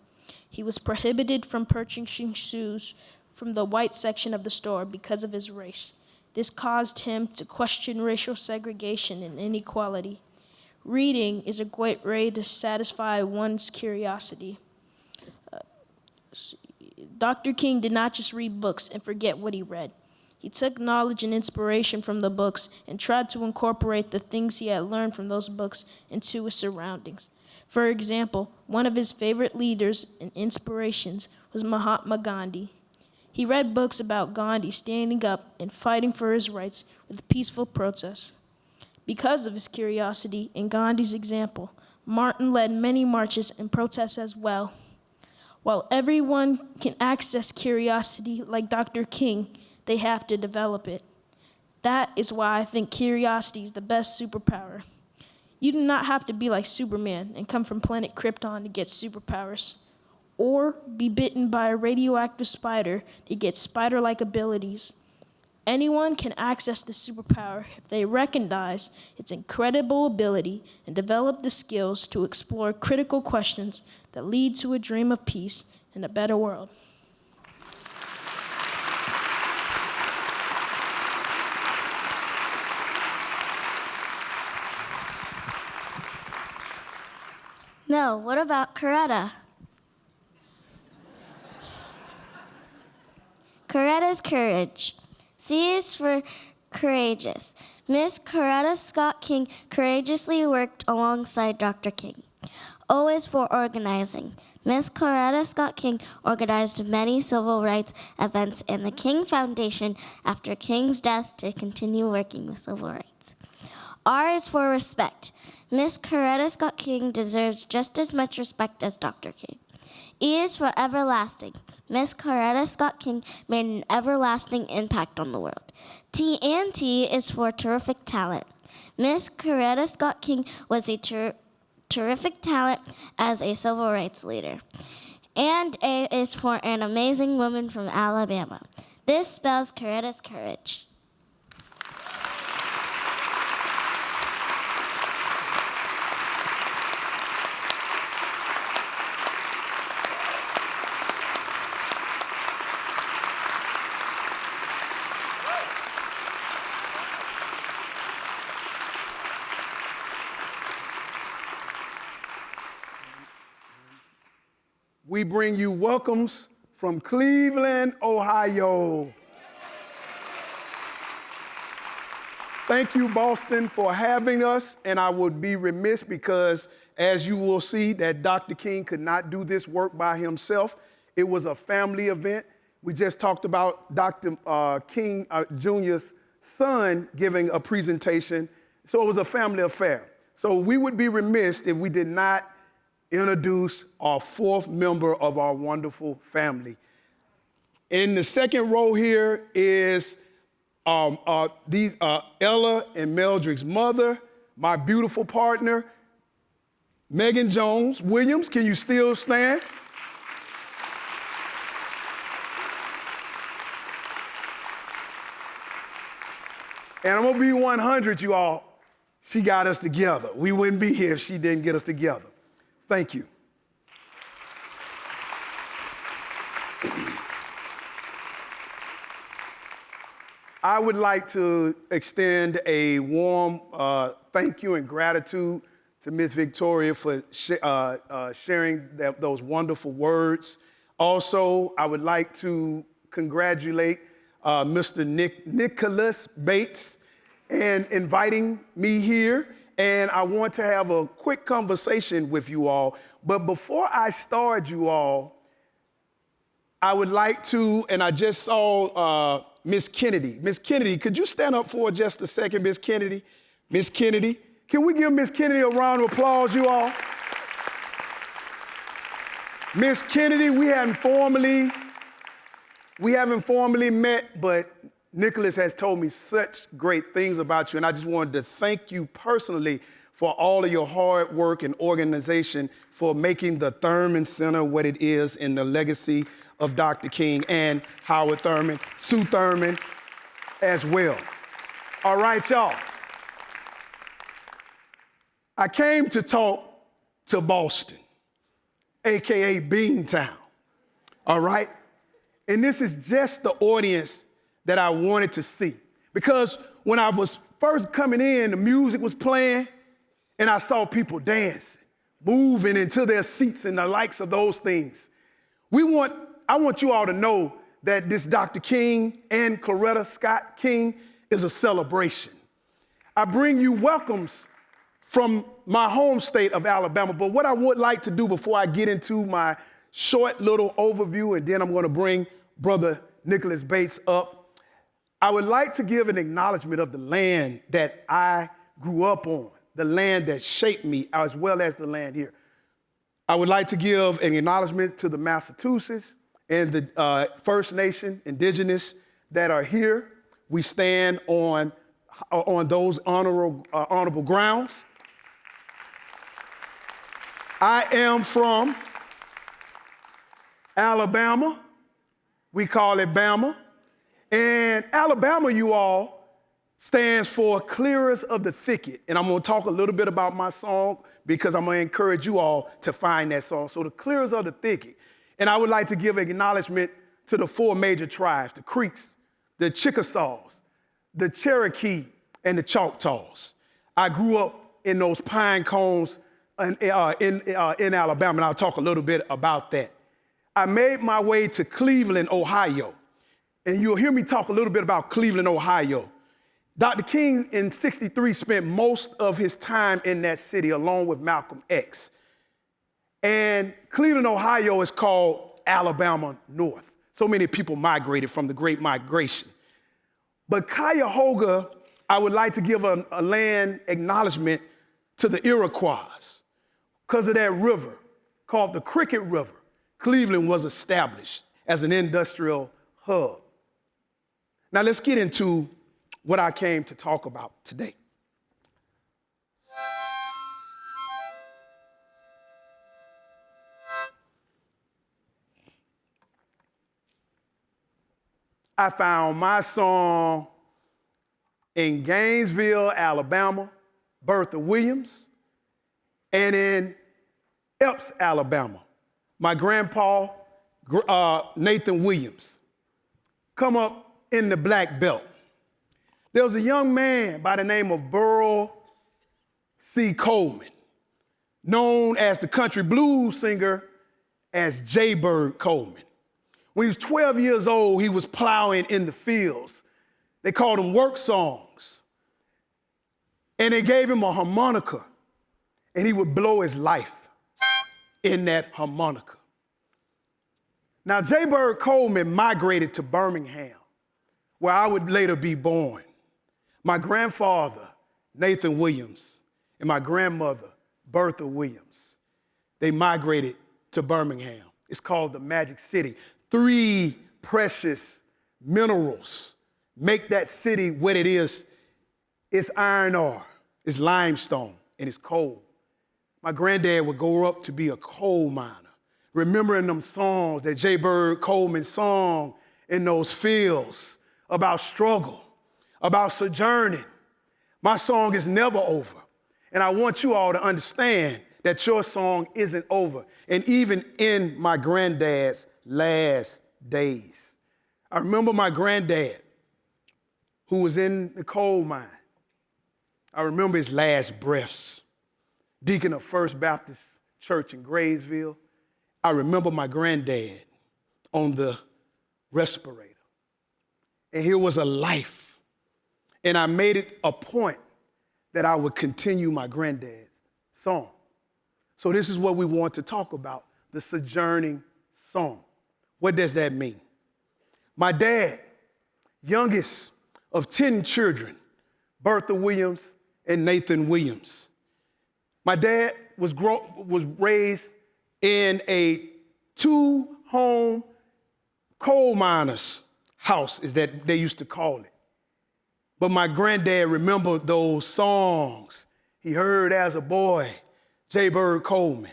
Speaker 9: He was prohibited from purchasing shoes from the white section of the store because of his race. This caused him to question racial segregation and inequality. Reading is a great way to satisfy one's curiosity. Dr. King did not just read books and forget what he read. He took knowledge and inspiration from the books and tried to incorporate the things he had learned from those books into his surroundings. For example, one of his favorite leaders and inspirations was Mahatma Gandhi. He read books about Gandhi standing up and fighting for his rights with peaceful protests. Because of his curiosity and Gandhi's example, Martin led many marches and protests as well. While everyone can access curiosity like Dr. King, they have to develop it. That is why I think curiosity is the best superpower. You do not have to be like Superman and come from planet Krypton to get superpowers, or be bitten by a radioactive spider to get spider-like abilities. Anyone can access this superpower if they recognize its incredible ability and develop the skills to explore critical questions that lead to a dream of peace and a better world.
Speaker 10: No, what about Coretta? Coretta's courage. C is for courageous. Miss Coretta Scott King courageously worked alongside Dr. King. O is for organizing. Miss Coretta Scott King organized many civil rights events in the King Foundation after King's death to continue working with civil rights. R is for respect. Miss Coretta Scott King deserves just as much respect as Dr. King. E is for everlasting. Miss Coretta Scott King made an everlasting impact on the world. T and T is for terrific talent. Miss Coretta Scott King was a terrific talent as a civil rights leader. And A is for an amazing woman from Alabama. This spells Coretta's courage.
Speaker 11: We bring you welcomes from Cleveland, Ohio. Thank you, Boston, for having us, and I would be remiss because, as you will see, that Dr. King could not do this work by himself. It was a family event. We just talked about Dr. King Jr.'s son giving a presentation, so it was a family affair. So we would be remiss if we did not introduce our fourth member of our wonderful family. In the second row here is Ella and Meldrick's mother, my beautiful partner, Megan Jones Williams. Can you still stand? And I'm gonna be 100, you all. She got us together. We wouldn't be here if she didn't get us together. Thank you. I would like to extend a warm thank you and gratitude to Ms. Victoria for sharing those wonderful words. Also, I would like to congratulate Mr. Nicholas Bates and inviting me here. And I want to have a quick conversation with you all. But before I start, you all, I would like to, and I just saw Miss Kennedy. Miss Kennedy, could you stand up for just a second, Miss Kennedy? Miss Kennedy, can we give Miss Kennedy a round of applause, you all? Miss Kennedy, we haven't formally met, but Nicholas has told me such great things about you, and I just wanted to thank you personally for all of your hard work and organization for making the Thurman Center what it is in the legacy of Dr. King and Howard Thurman, Sue Thurman as well. All right, y'all. I came to talk to Boston, AKA Beantown, all right? And this is just the audience that I wanted to see. Because when I was first coming in, the music was playing, and I saw people dancing, moving into their seats and the likes of those things. I want you all to know that this Dr. King and Coretta Scott King is a celebration. I bring you welcomes from my home state of Alabama, but what I would like to do before I get into my short little overview, and then I'm going to bring Brother Nicholas Bates up, I would like to give an acknowledgement of the land that I grew up on, the land that shaped me, as well as the land here. I would like to give an acknowledgement to the Massachusetts and the First Nation, indigenous that are here. We stand on those honorable grounds. I am from Alabama. We call it Bama. And Alabama, you all, stands for clearest of the thicket. And I'm going to talk a little bit about my song because I'm going to encourage you all to find that song. So the clearest of the thicket. And I would like to give an acknowledgement to the 4 major tribes, the Creeks, the Chickasaws, the Cherokee, and the Choctaws. I grew up in those pine cones in Alabama, and I'll talk a little bit about that. I made my way to Cleveland, Ohio, and you'll hear me talk a little bit about Cleveland, Ohio. Dr. King in '63 spent most of his time in that city along with Malcolm X. And Cleveland, Ohio is called Alabama North. So many people migrated from the Great Migration. But Cuyahoga, I would like to give a land acknowledgement to the Iroquois. Because of that river called the Cricket River, Cleveland was established as an industrial hub. Now let's get into what I came to talk about today. I found my song in Gainesville, Alabama, Bertha Williams, and in Epps, Alabama, my grandpa, Nathan Williams. Come up in the Black Belt. There was a young man by the name of Burl C. Coleman, known as the country blues singer as Jaybird Coleman. When he was 12 years old, he was plowing in the fields. They called them work songs. And they gave him a harmonica, and he would blow his life in that harmonica. Now, Jaybird Coleman migrated to Birmingham, where I would later be born. My grandfather, Nathan Williams, and my grandmother, Bertha Williams, they migrated to Birmingham. It's called the Magic City. 3 precious minerals make that city what it is. It's iron ore, it's limestone, and it's coal. My granddad would grow up to be a coal miner, remembering them songs that Jaybird Coleman sung in those fields about struggle, about sojourning. My song is never over. And I want you all to understand that your song isn't over. And even in my granddad's last days, I remember my granddad who was in the coal mine. I remember his last breaths. Deacon of First Baptist Church in Graysville. I remember my granddad on the respirator. And here was a life. And I made it a point that I would continue my granddad's song. So this is what we want to talk about, the sojourning song. What does that mean? My dad, youngest of 10 children, Bertha Williams and Nathan Williams. My dad was raised in a 2-home coal miners' house, is that they used to call it. But my granddad remembered those songs he heard as a boy, Jaybird Coleman,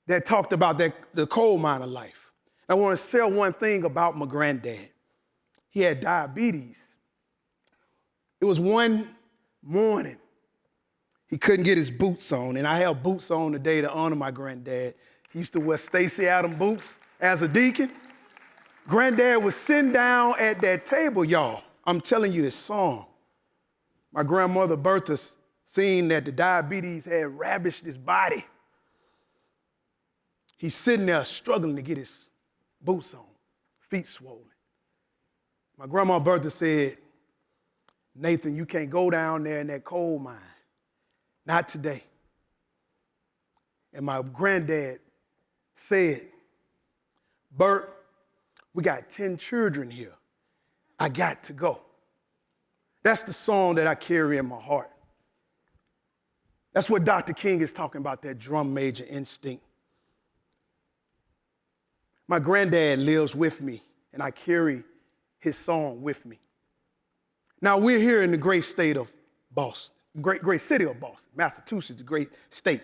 Speaker 11: that talked about the coal miner life. I want to share one thing about my granddad. He had diabetes. It was one morning, he couldn't get his boots on, and I have boots on today to honor my granddad. He used to wear Stacey Adams boots as a deacon. Granddad was sitting down at that table, y'all. I'm telling you this song. My grandmother Bertha, seeing that the diabetes had ravaged his body, he's sitting there struggling to get his boots on, feet swollen. My grandma Bertha said, Nathan, you can't go down there in that coal mine. Not today. And my granddad said, Bert, we got 10 children here. I got to go. That's the song that I carry in my heart. That's what Dr. King is talking about, that drum major instinct. My granddad lives with me, and I carry his song with me. Now, we're here in the great state of Boston, great city of Boston. Massachusetts, a great state.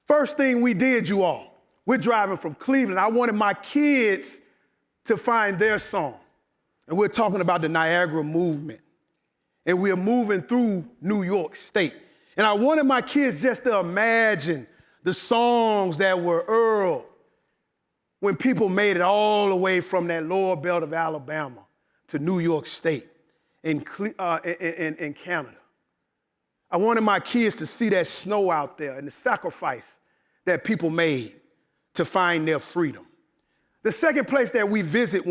Speaker 11: First thing we did, you all, we're driving from Cleveland. I wanted my kids to find their song. And we're talking about the Niagara movement. And we're moving through New York State. And I wanted my kids just to imagine the songs that were Earl when people made it all the way from that lower belt of Alabama to New York State in Canada. I wanted my kids to see that snow out there and the sacrifice that people made to find their freedom. The second place that we visit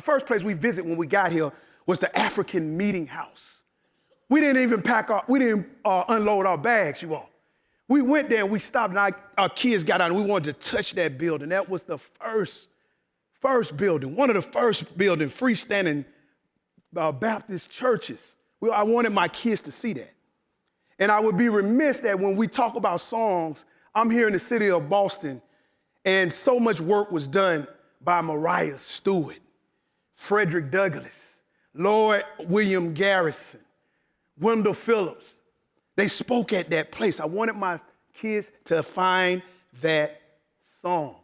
Speaker 11: first place we visit when we got here was the African Meeting House. We didn't even unload our bags, you all. We went there and we stopped and our kids got out and we wanted to touch that building. That was the first building, one of the first building, freestanding Baptist churches. I wanted my kids to see that. And I would be remiss that when we talk about songs, I'm here in the city of Boston and so much work was done by Mariah Stewart, Frederick Douglass, Lord William Garrison, Wendell Phillips. They spoke at that place. I wanted my kids to find that song.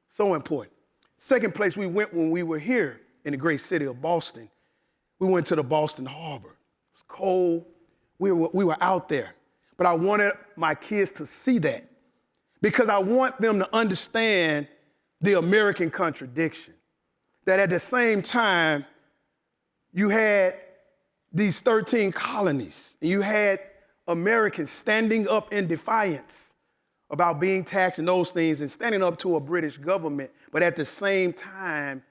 Speaker 11: So important. Second place we went when we were here in the great city of Boston, we went to the Boston Harbor. It was cold. We were out there. But I wanted my kids to see that because I want them to understand the American contradiction. That at the same time, you had these 13 colonies, and you had Americans standing up in defiance about being taxed and those things and standing up to a British government, but at the same time,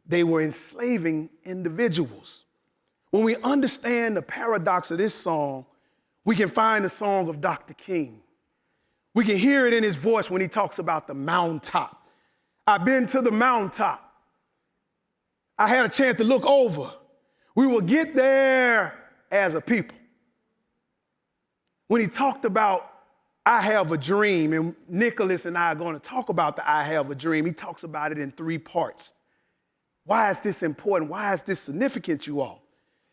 Speaker 11: they were enslaving individuals. When we understand the paradox of this song, we can find the song of Dr. King. We can hear it in his voice when he talks about the mountaintop. I've been to the mountaintop. I had a chance to look over. We will get there as a people. When he talked about I have a dream, and Nicholas and I are going to talk about the I have a dream, he talks about it in 3 parts. Why is this important? Why is this significant, you all?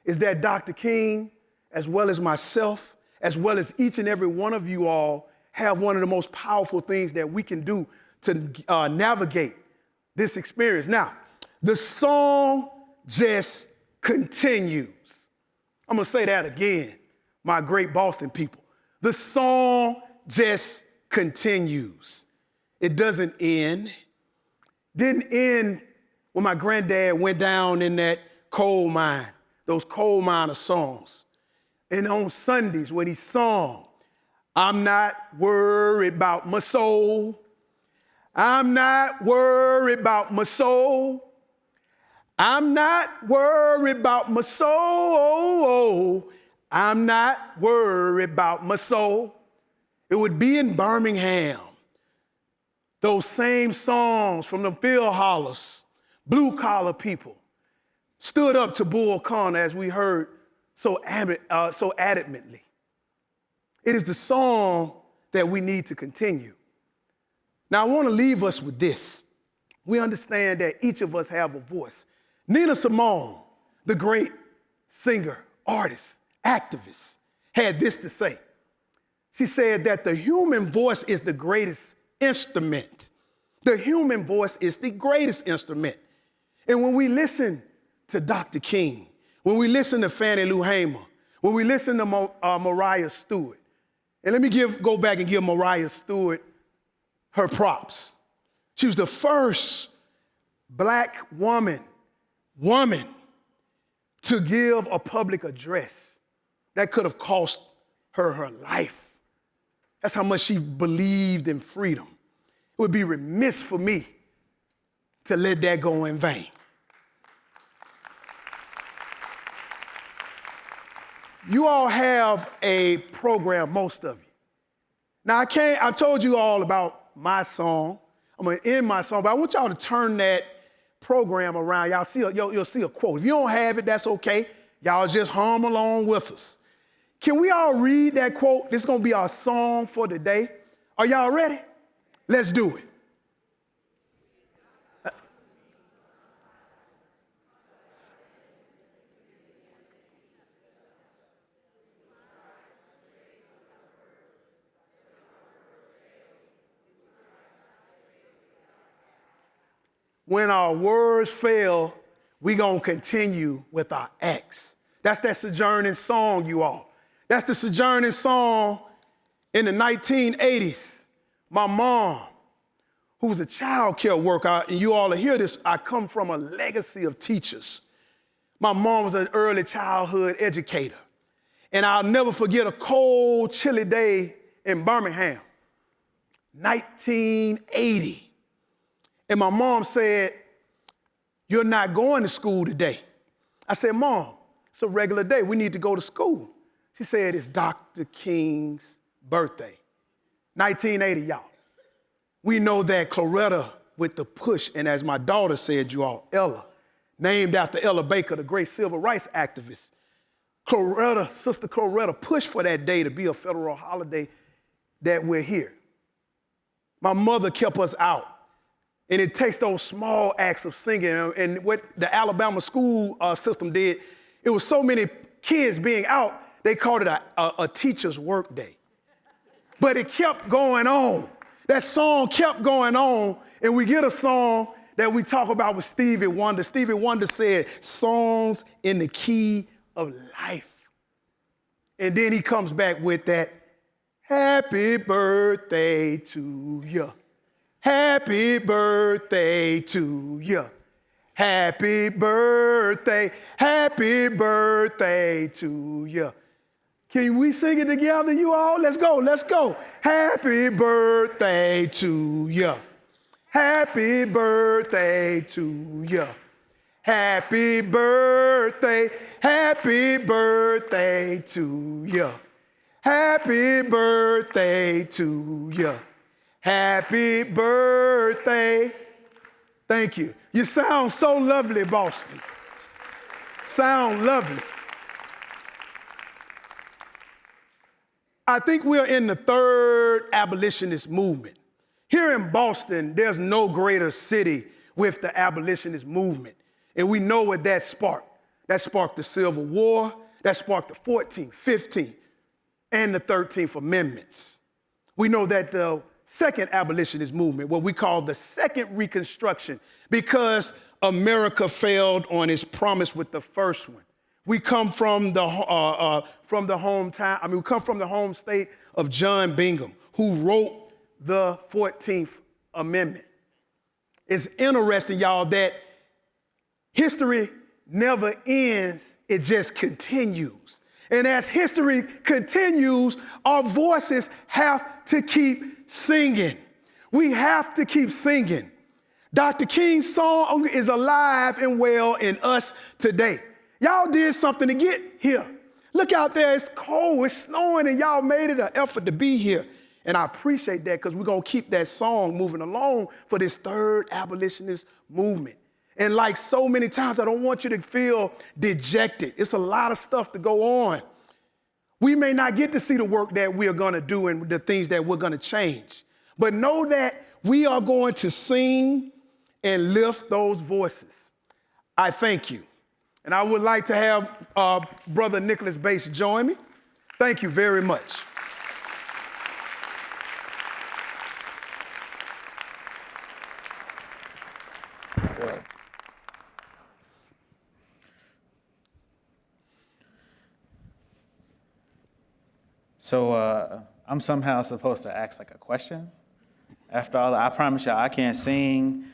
Speaker 11: Is that Dr. King, as well as myself, as well as each and every one of you all, have one of the most powerful things that we can do to navigate this experience. Now, the song just continues. I'm going to say that again, my great Boston people. The song just continues. It doesn't end. Didn't end when my granddad went down in that coal mine, those coal miner songs. And on Sundays when he sung, I'm not worried about my soul. I'm not worried about my soul. I'm not worried about my soul. I'm not worried about my soul. It would be in Birmingham. Those same songs from the field hollers, blue collar people, stood up to Bull Connor as we heard so adamantly. It is the song that we need to continue. Now, I want to leave us with this. We understand that each of us have a voice. Nina Simone, the great singer, artist, activist, had this to say. She said that the human voice is the greatest instrument. The human voice is the greatest instrument. And when we listen to Dr. King, when we listen to Fannie Lou Hamer, when we listen to Mariah Stewart, and let me go back and give Mariah Stewart her props. She was the first black woman to give a public address that could have cost her her life. That's how much she believed in freedom. It would be remiss for me to let that go in vain. You all have a program, most of you. Now, I told you all about my song. I'm going to end my song, but I want y'all to turn that program around. You'll see a quote. If you don't have it, that's okay. Y'all just hum along with us. Can we all read that quote? This is going to be our song for the day. Are y'all ready? Let's do it. When our words fail, we're going to continue with our acts. That's that sojourning song, you all. That's the sojourning song in the 1980s. My mom, who was a child care worker, and you all will hear this, I come from a legacy of teachers. My mom was an early childhood educator. And I'll never forget a cold, chilly day in Birmingham, 1980. And my mom said, "You're not going to school today." I said, "Mom, it's a regular day. We need to go to school." She said, "It's Dr. King's birthday." 1980, y'all. We know that Coretta with the push, and as my daughter said, you all, Ella, named after Ella Baker, the great civil rights activist. Sister Coretta pushed for that day to be a federal holiday that we're here. My mother kept us out. And it takes those small acts of singing. And what the Alabama school system did, it was so many kids being out, they called it a teacher's work day. But it kept going on. That song kept going on. And we get a song that we talk about with Stevie Wonder. Stevie Wonder said, "Songs in the key of life." And then he comes back with that, "Happy birthday to you. Happy birthday to you. Happy birthday to you." Can we sing it together, you all? Let's go. Happy birthday to you. Happy birthday to you. Happy birthday to you. Happy birthday to you. Happy birthday. Thank you. You sound so lovely, Boston. Sound lovely. I think we're in the third abolitionist movement. Here in Boston, there's no greater city with the abolitionist movement. And we know what that sparked. That sparked the Civil War. That sparked the 14th, 15th, and the 13th Amendments. We know that the second abolitionist movement, what we call the Second Reconstruction, because America failed on its promise with the first one. We come from the hometown. We come from the home state of John Bingham, who wrote the 14th Amendment. It's interesting, y'all, that history never ends; it just continues. And as history continues, our voices have to keep singing. We have to keep singing. Dr. King's song is alive and well in us today. Y'all did something to get here. Look out there, it's cold, it's snowing, and y'all made it an effort to be here. And I appreciate that, because we're going to keep that song moving along for this third abolitionist movement. And like so many times, I don't want you to feel dejected. It's a lot of stuff to go on. We may not get to see the work that we're going to do and the things that we're going to change. But know that we are going to sing and lift those voices. I thank you. And I would like to have Brother Nicholas Bates join me. Thank you very much.
Speaker 5: So I'm somehow supposed to ask like a question. After all, I promise y'all I can't sing.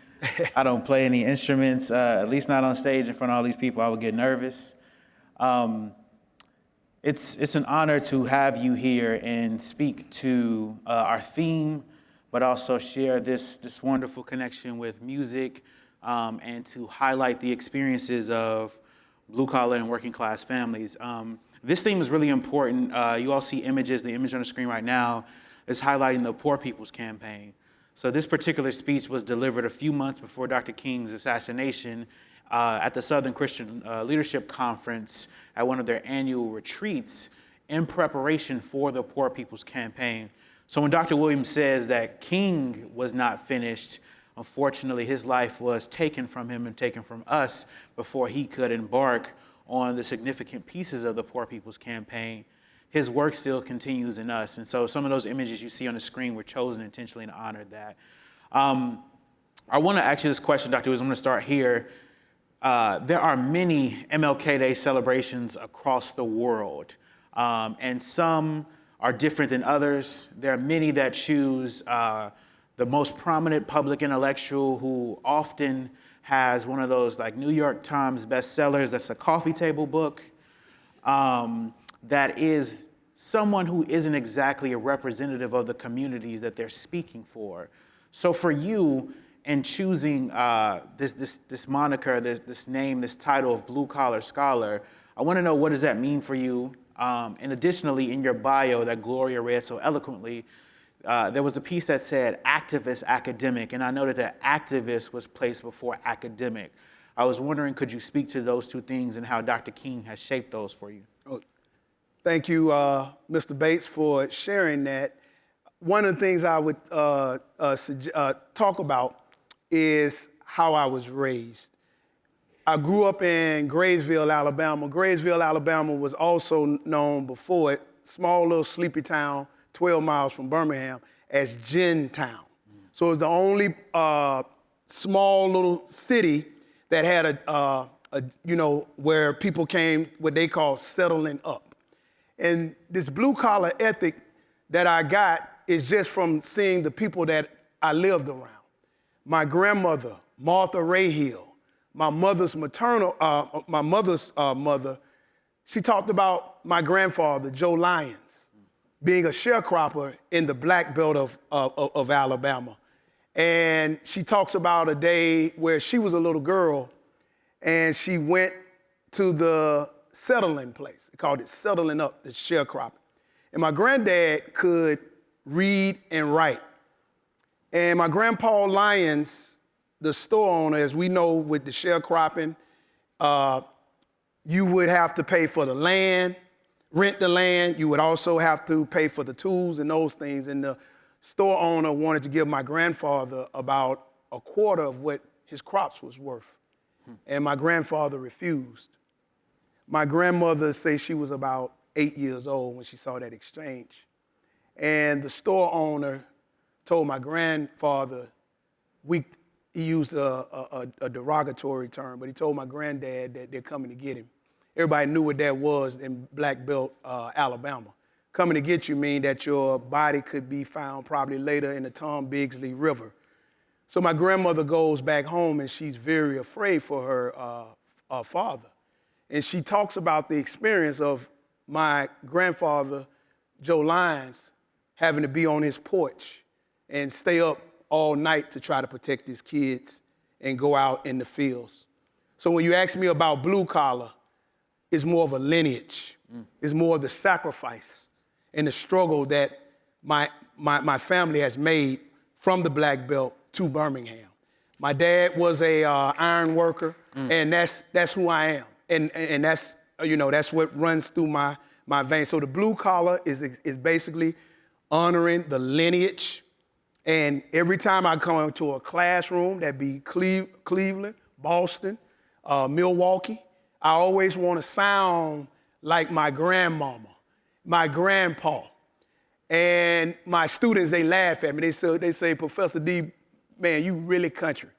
Speaker 5: I don't play any instruments, at least not on stage in front of all these people. I would get nervous. It's an honor to have you here and speak to our theme, but also share this wonderful connection with music, and to highlight the experiences of blue-collar and working-class families. This theme is really important. You all see images. The image on the screen right now is highlighting the Poor People's Campaign. So this particular speech was delivered a few months before Dr. King's assassination at the Southern Christian Leadership Conference at one of their annual retreats in preparation for the Poor People's Campaign. So when Dr. Williams says that King was not finished, unfortunately, his life was taken from him and taken from us before he could embark on the significant pieces of the Poor People's Campaign. His work still continues in us. And so some of those images you see on the screen were chosen intentionally to honor that. I want to ask you this question, Dr. Williams. I'm going to start here. There are many MLK Day celebrations across the world, and some are different than others. There are many that choose the most prominent public intellectual who often has one of those like New York Times bestsellers that's a coffee table book, that is someone who isn't exactly a representative of the communities that they're speaking for. So for you, in choosing this moniker, this name, this title of blue-collar scholar, I want to know, what does that mean for you? And additionally, in your bio that Gloria read so eloquently, there was a piece that said activist, academic, and I noted that activist was placed before academic. I was wondering, could you speak to those two things and how Dr. King has shaped those for you?
Speaker 11: Oh, thank you, Mr. Bates, for sharing that. One of the things I would talk about is how I was raised. I grew up in Graysville, Alabama. Graysville, Alabama was also known before it, small little sleepy town, 12 miles from Birmingham, as Gin Town. So it was the only small little city that had where people came, what they call settling up. And this blue collar ethic that I got is just from seeing the people that I lived around. My grandmother, Martha Rayhill, my mother's mother, she talked about my grandfather, Joe Lyons, being a sharecropper in the Black Belt of Alabama. And she talks about a day where she was a little girl and she went to the settling place. They called it settling up, the sharecropping. And my granddad could read and write. And my grandpa Lyons, the store owner, as we know with the sharecropping, you would have to pay for the land, rent the land. You would also have to pay for the tools and those things. And the store owner wanted to give my grandfather about a quarter of what his crops was worth. And my grandfather refused. My grandmother says she was about 8 years old when she saw that exchange. And the store owner told my grandfather, he used a derogatory term, but he told my granddad that they're coming to get him. Everybody knew what that was in Black Belt, Alabama. Coming to get you mean that your body could be found probably later in the Tom Bigsley River. So my grandmother goes back home and she's very afraid for her father. And she talks about the experience of my grandfather, Joe Lyons, having to be on his porch and stay up all night to try to protect his kids and go out in the fields. So when you ask me about blue collar, it's more of a lineage. It's more of the sacrifice and the struggle that my family has made from the Black Belt to Birmingham. My dad was a iron worker, and that's who I am. And that's, that's what runs through my veins. So the blue collar is basically honoring the lineage. And every time I come into a classroom, that'd be Cleveland, Boston, Milwaukee, I always want to sound like my grandmama, my grandpa. And my students, they laugh at me. They say, Professor D, man, you really country.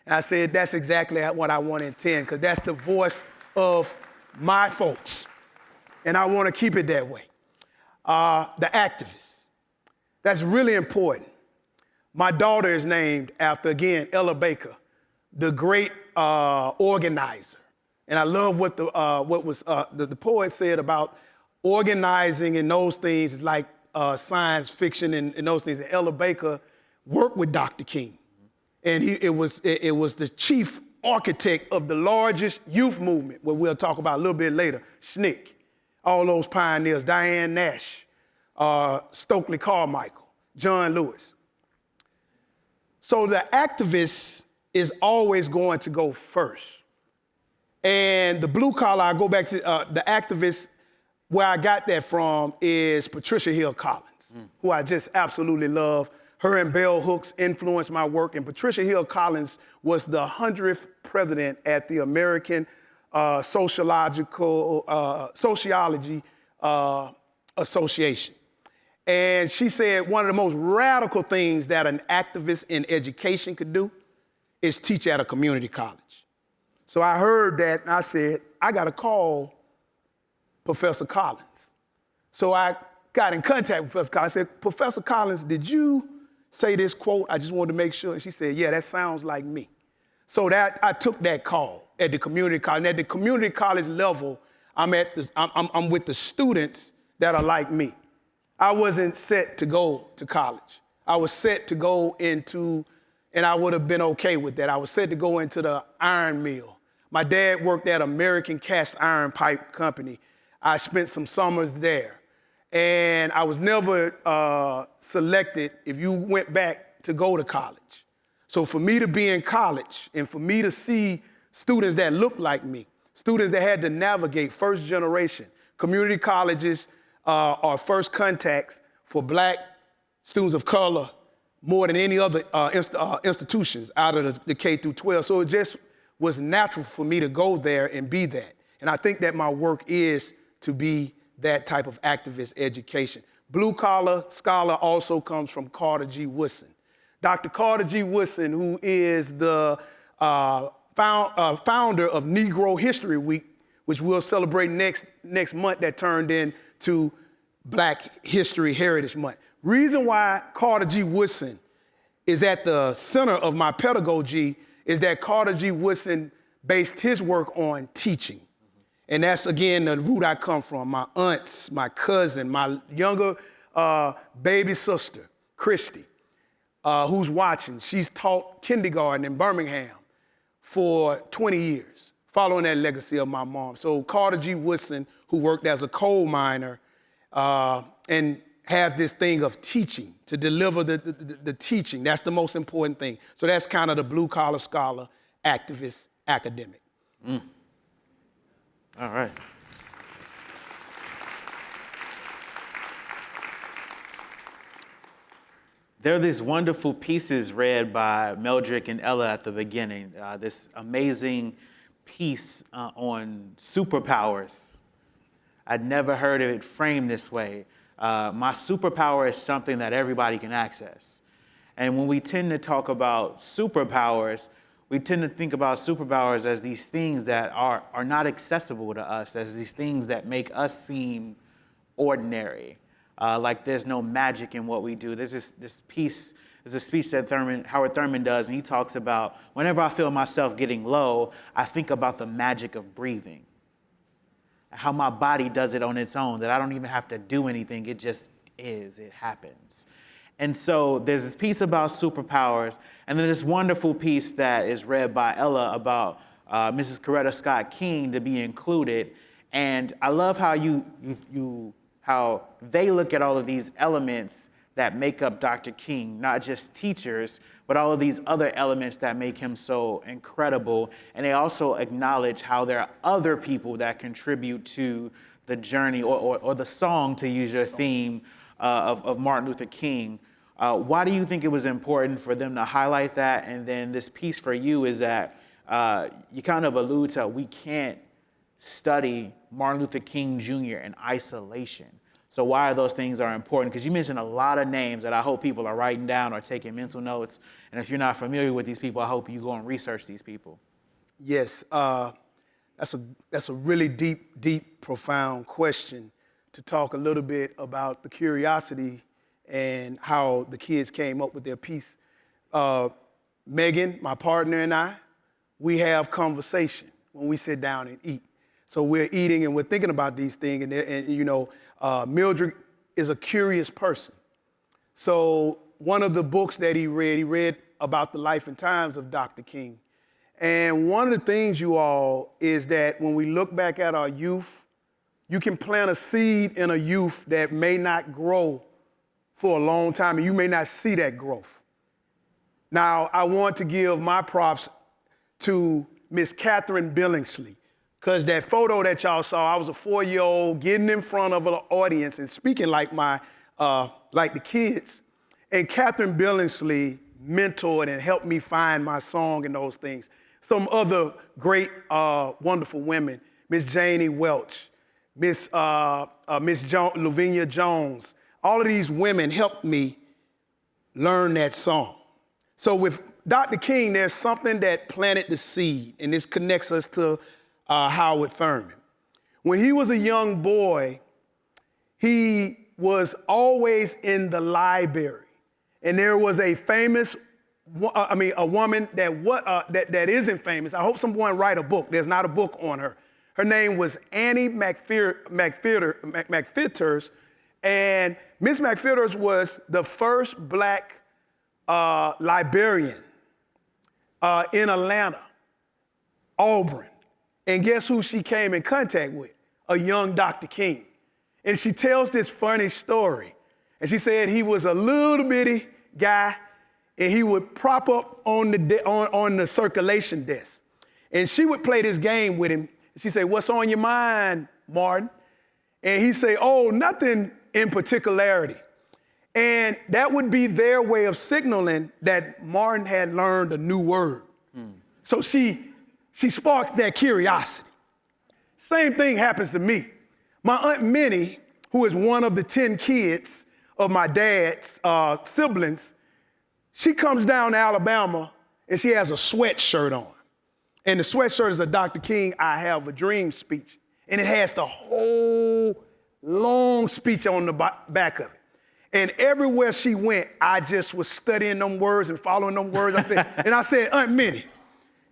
Speaker 11: And I said, that's exactly what I want to intend, because that's the voice of my folks. And I want to keep it that way. The activists. That's really important. My daughter is named after, again, Ella Baker, the great organizer. And I love what the poet said about organizing and those things, like science fiction and those things. And Ella Baker worked with Dr. King. And it was the chief architect of the largest youth movement, what we'll talk about a little bit later, SNCC. All those pioneers, Diane Nash, Stokely Carmichael, John Lewis. So the activist is always going to go first. And the blue collar, I go back to the activist, where I got that from is Patricia Hill Collins, who I just absolutely love. Her and Bell Hooks influenced my work, and Patricia Hill Collins was the 100th president at the American Sociology Association. And she said one of the most radical things that an activist in education could do is teach at a community college. So I heard that, and I said, I got to call Professor Collins. So I got in contact with Professor Collins. I said, Professor Collins, did you say this quote? I just wanted to make sure. And she said, yeah, that sounds like me. So that I took that call at the community college. And at the community college level, I'm with the students that are like me. I wasn't set to go to college. I was set to go into, and I would have been okay with that, I was set to go into the iron mill. My dad worked at American Cast Iron Pipe Company. I spent some summers there. And I was never selected if you went back to go to college. So for me to be in college and for me to see students that looked like me, students that had to navigate first generation, community colleges are first contacts for Black students of color more than any other institutions out of the K through 12. So it just was natural for me to go there and be that. And I think that my work is to be that type of activist education. Blue collar scholar also comes from Carter G. Woodson. Dr. Carter G. Woodson, who is the founder of Negro History Week, which we'll celebrate next month, that turned into Black History Heritage Month. Reason why Carter G. Woodson is at the center of my pedagogy is that Carter G. Woodson based his work on teaching. And that's, again, the root I come from. My aunts, my cousin, my younger baby sister, Christy, who's watching. She's taught kindergarten in Birmingham for 20 years, following that legacy of my mom. So Carter G. Woodson, who worked as a coal miner and have this thing of teaching, to deliver the teaching. That's the most important thing. So that's kind of the blue-collar scholar, activist, academic.
Speaker 5: All right. There are these wonderful pieces read by Meldrick and Ella at the beginning. This amazing piece on superpowers. I'd never heard of it framed this way. My superpower is something that everybody can access. And when we tend to talk about superpowers, we tend to think about superpowers as these things that are not accessible to us, as these things that make us seem ordinary, like there's no magic in what we do. There's this piece, there's a speech that Howard Thurman does, and he talks about, whenever I feel myself getting low, I think about the magic of breathing, how my body does it on its own, that I don't even have to do anything, it just is, it happens. And so there's this piece about superpowers, and then this wonderful piece that is read by Ella about Mrs. Coretta Scott King to be included. And I love how how they look at all of these elements that make up Dr. King, not just teachers, but all of these other elements that make him so incredible. And they also acknowledge how there are other people that contribute to the journey or the song, to use your theme, of Martin Luther King. Why do you think it was important for them to highlight that? And then this piece for you is that you kind of allude to, we can't study Martin Luther King Jr. in isolation. So why are those things are important? Because you mentioned a lot of names that I hope people are writing down or taking mental notes. And if you're not familiar with these people, I hope you go and research these people.
Speaker 11: Yes, that's a really deep, profound question, to talk a little bit about the curiosity and how the kids came up with their piece. Megan, my partner, and I, we have conversation when we sit down and eat. So we're eating and we're thinking about these things, and you know, Mildred is a curious person. So one of the books that he read about the life and times of Dr. King. And one of the things, you all, is that when we look back at our youth, you can plant a seed in a youth that may not grow for a long time, and you may not see that growth. Now, I want to give my props to Miss Catherine Billingsley, because that photo that y'all saw, I was a 4-year-old getting in front of an audience and speaking like like the kids. And Catherine Billingsley mentored and helped me find my song and those things. Some other great, wonderful women, Miss Janie Welch, Miss Lavinia Jones. All of these women helped me learn that song. So with Dr. King, there's something that planted the seed, and this connects us to Howard Thurman. When he was a young boy, he was always in the library. And there was a famous, a woman that isn't famous. I hope someone write a book. There's not a book on her. Her name was Annie McFitters, and Miss McFitters was the first black librarian in Atlanta, Auburn. And guess who she came in contact with? A young Dr. King. And she tells this funny story. And she said he was a little bitty guy, and he would prop up on the circulation desk. And she would play this game with him. She said, "What's on your mind, Martin?" And he'd say, "Oh, nothing in particularity." And that would be their way of signaling that Martin had learned a new word. So she sparked that curiosity. Same thing happens to me. My Aunt Minnie, who is one of the 10 kids of my dad's siblings, she comes down to Alabama and she has a sweatshirt on. And the sweatshirt is a Dr. King I Have a Dream speech. And it has the whole long speech on the back of it. And everywhere she went, I just was studying them words and following them words. I said, Aunt Minnie.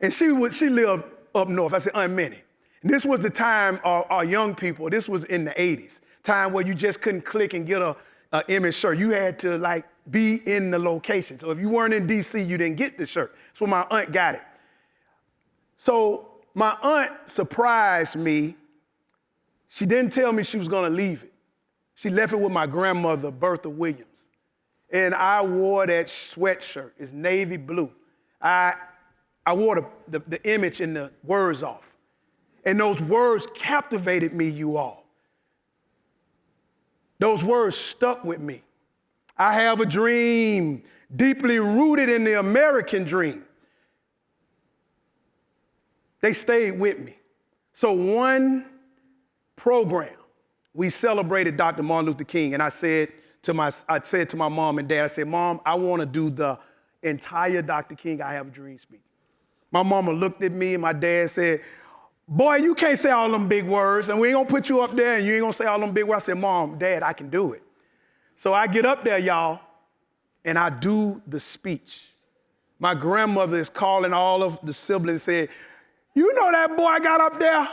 Speaker 11: And she lived up north. I said, Aunt Minnie. And this was the time our young people, this was in the 80s, time where you just couldn't click and get a image shirt. You had to be in the location. So if you weren't in DC, you didn't get the shirt. So my aunt got it. So my aunt surprised me. She didn't tell me she was gonna leave it. She left it with my grandmother, Bertha Williams. And I wore that sweatshirt. It's navy blue. I wore the image and the words off. And those words captivated me, you all. Those words stuck with me. I have a dream, deeply rooted in the American dream. They stayed with me. So one program, we celebrated Dr. Martin Luther King, and I said to my mom and dad, I said, "Mom, I want to do the entire Dr. King I Have a Dream speech." My mama looked at me and my dad said, "Boy, you can't say all them big words, and we ain't gonna put you up there and you ain't gonna say all them big words." I said, "Mom, Dad, I can do it." So I get up there, y'all, and I do the speech. My grandmother is calling all of the siblings and said, "You know that boy got up there?"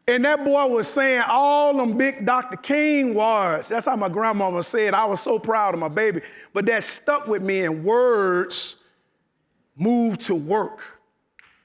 Speaker 11: And that boy was saying all them big Dr. King words. That's how my grandmama said. I was so proud of my baby. But that stuck with me, and words moved to work.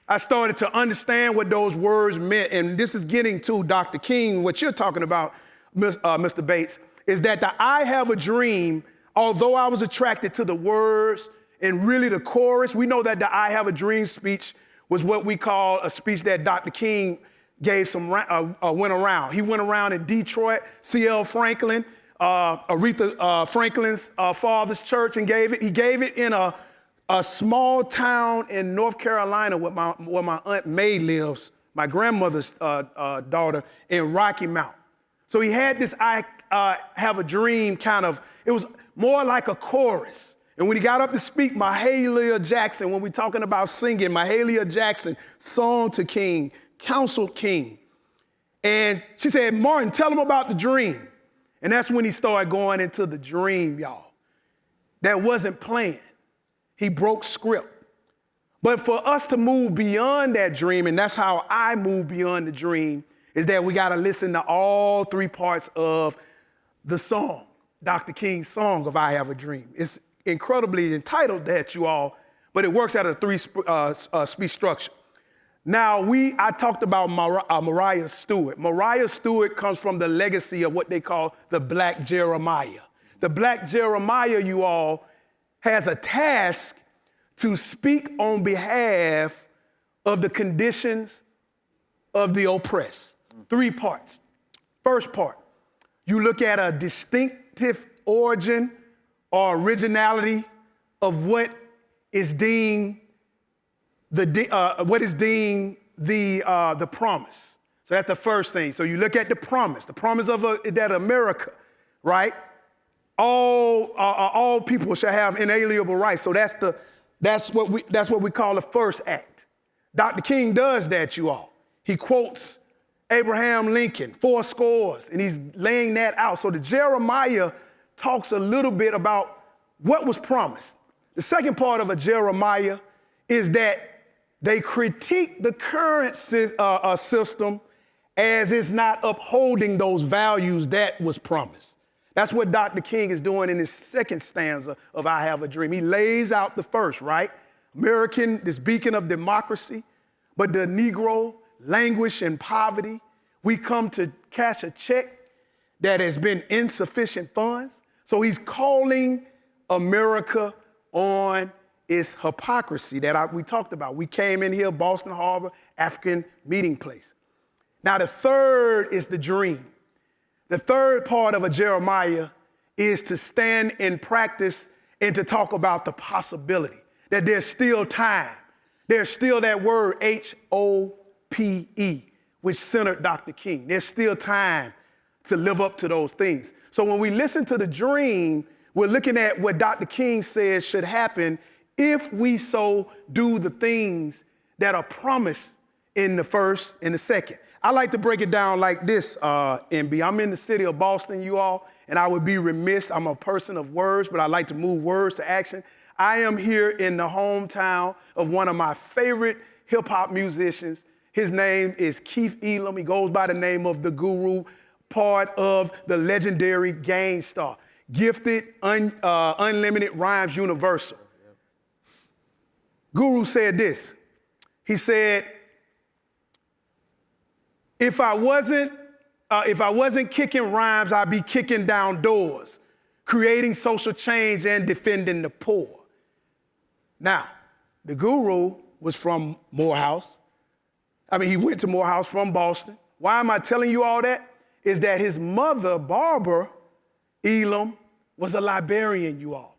Speaker 11: I started to understand what those words meant. And this is getting to Dr. King, what you're talking about, Mr. Bates, is that the I Have a Dream, although I was attracted to the words and really the chorus, we know that the I Have a Dream speech was what we call a speech that Dr. King went around. He went around in Detroit, C.L. Franklin, Aretha Franklin's father's church, and he gave it in a small town in North Carolina where my Aunt May lives, my grandmother's daughter, in Rocky Mount. So he had this I Have a Dream it was more like a chorus. And when he got up to speak, Mahalia Jackson, when we're talking about singing, Mahalia Jackson, song to King, counsel King. And she said, "Martin, tell him about the dream." And that's when he started going into the dream, y'all. That wasn't planned. He broke script. But for us to move beyond that dream, and that's how I move beyond the dream, is that we got to listen to all three parts of the song, Dr. King's song of I Have a Dream. It's incredibly entitled that, you all, but it works out of a speech structure. Now, I talked about Mariah Stewart. Mariah Stewart comes from the legacy of what they call the Black Jeremiah. The Black Jeremiah, you all, has a task to speak on behalf of the conditions of the oppressed. 3 parts. First part, you look at a distinctive origin or originality of what is deemed the promise. So that's the first thing. So you look at the promise of that America, right? All people shall have inalienable rights. So that's what we call the first act. Dr. King does that, you all. He quotes Abraham Lincoln, 4 scores, and he's laying that out. So the Jeremiah talks a little bit about what was promised. The second part of a Jeremiah is that they critique the current system as it's not upholding those values that was promised. That's what Dr. King is doing in his second stanza of I Have a Dream. He lays out the first, right? American, this beacon of democracy, but the Negro languish in poverty. We come to cash a check that has been insufficient funds. So he's calling America on its hypocrisy that we talked about. We came in here, Boston Harbor, African meeting place. Now the third is the dream. The third part of a Jeremiah is to stand in practice and to talk about the possibility that there's still time. There's still that word HOPE, which centered Dr. King. There's still time to live up to those things. So when we listen to the dream, we're looking at what Dr. King says should happen if we so do the things that are promised in the first and the second. I like to break it down like this, MB. I'm in the city of Boston, you all, and I would be remiss. I'm a person of words, but I like to move words to action. I am here in the hometown of one of my favorite hip-hop musicians. His name is Keith Elam. He goes by the name of the Guru, part of the legendary Gang Starr. Gifted, unlimited rhymes universal. Guru said this. He said, if I wasn't kicking rhymes, I'd be kicking down doors, creating social change and defending the poor. Now, the Guru was from Morehouse. He went to Morehouse from Boston. Why am I telling you all that? Is that his mother, Barbara Elam, was a librarian, you all.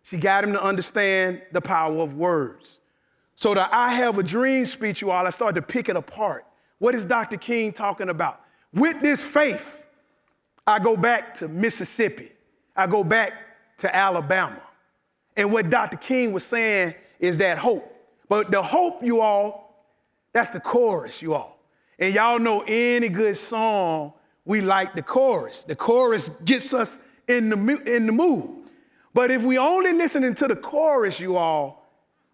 Speaker 11: She got him to understand the power of words. So the I Have a Dream speech, you all, I started to pick it apart. What is Dr. King talking about? With this faith, I go back to Mississippi. I go back to Alabama. And what Dr. King was saying is that hope. But the hope, you all, that's the chorus, you all. And y'all know any good song, we like the chorus. The chorus gets us in the mood. But if we only listening to the chorus, you all,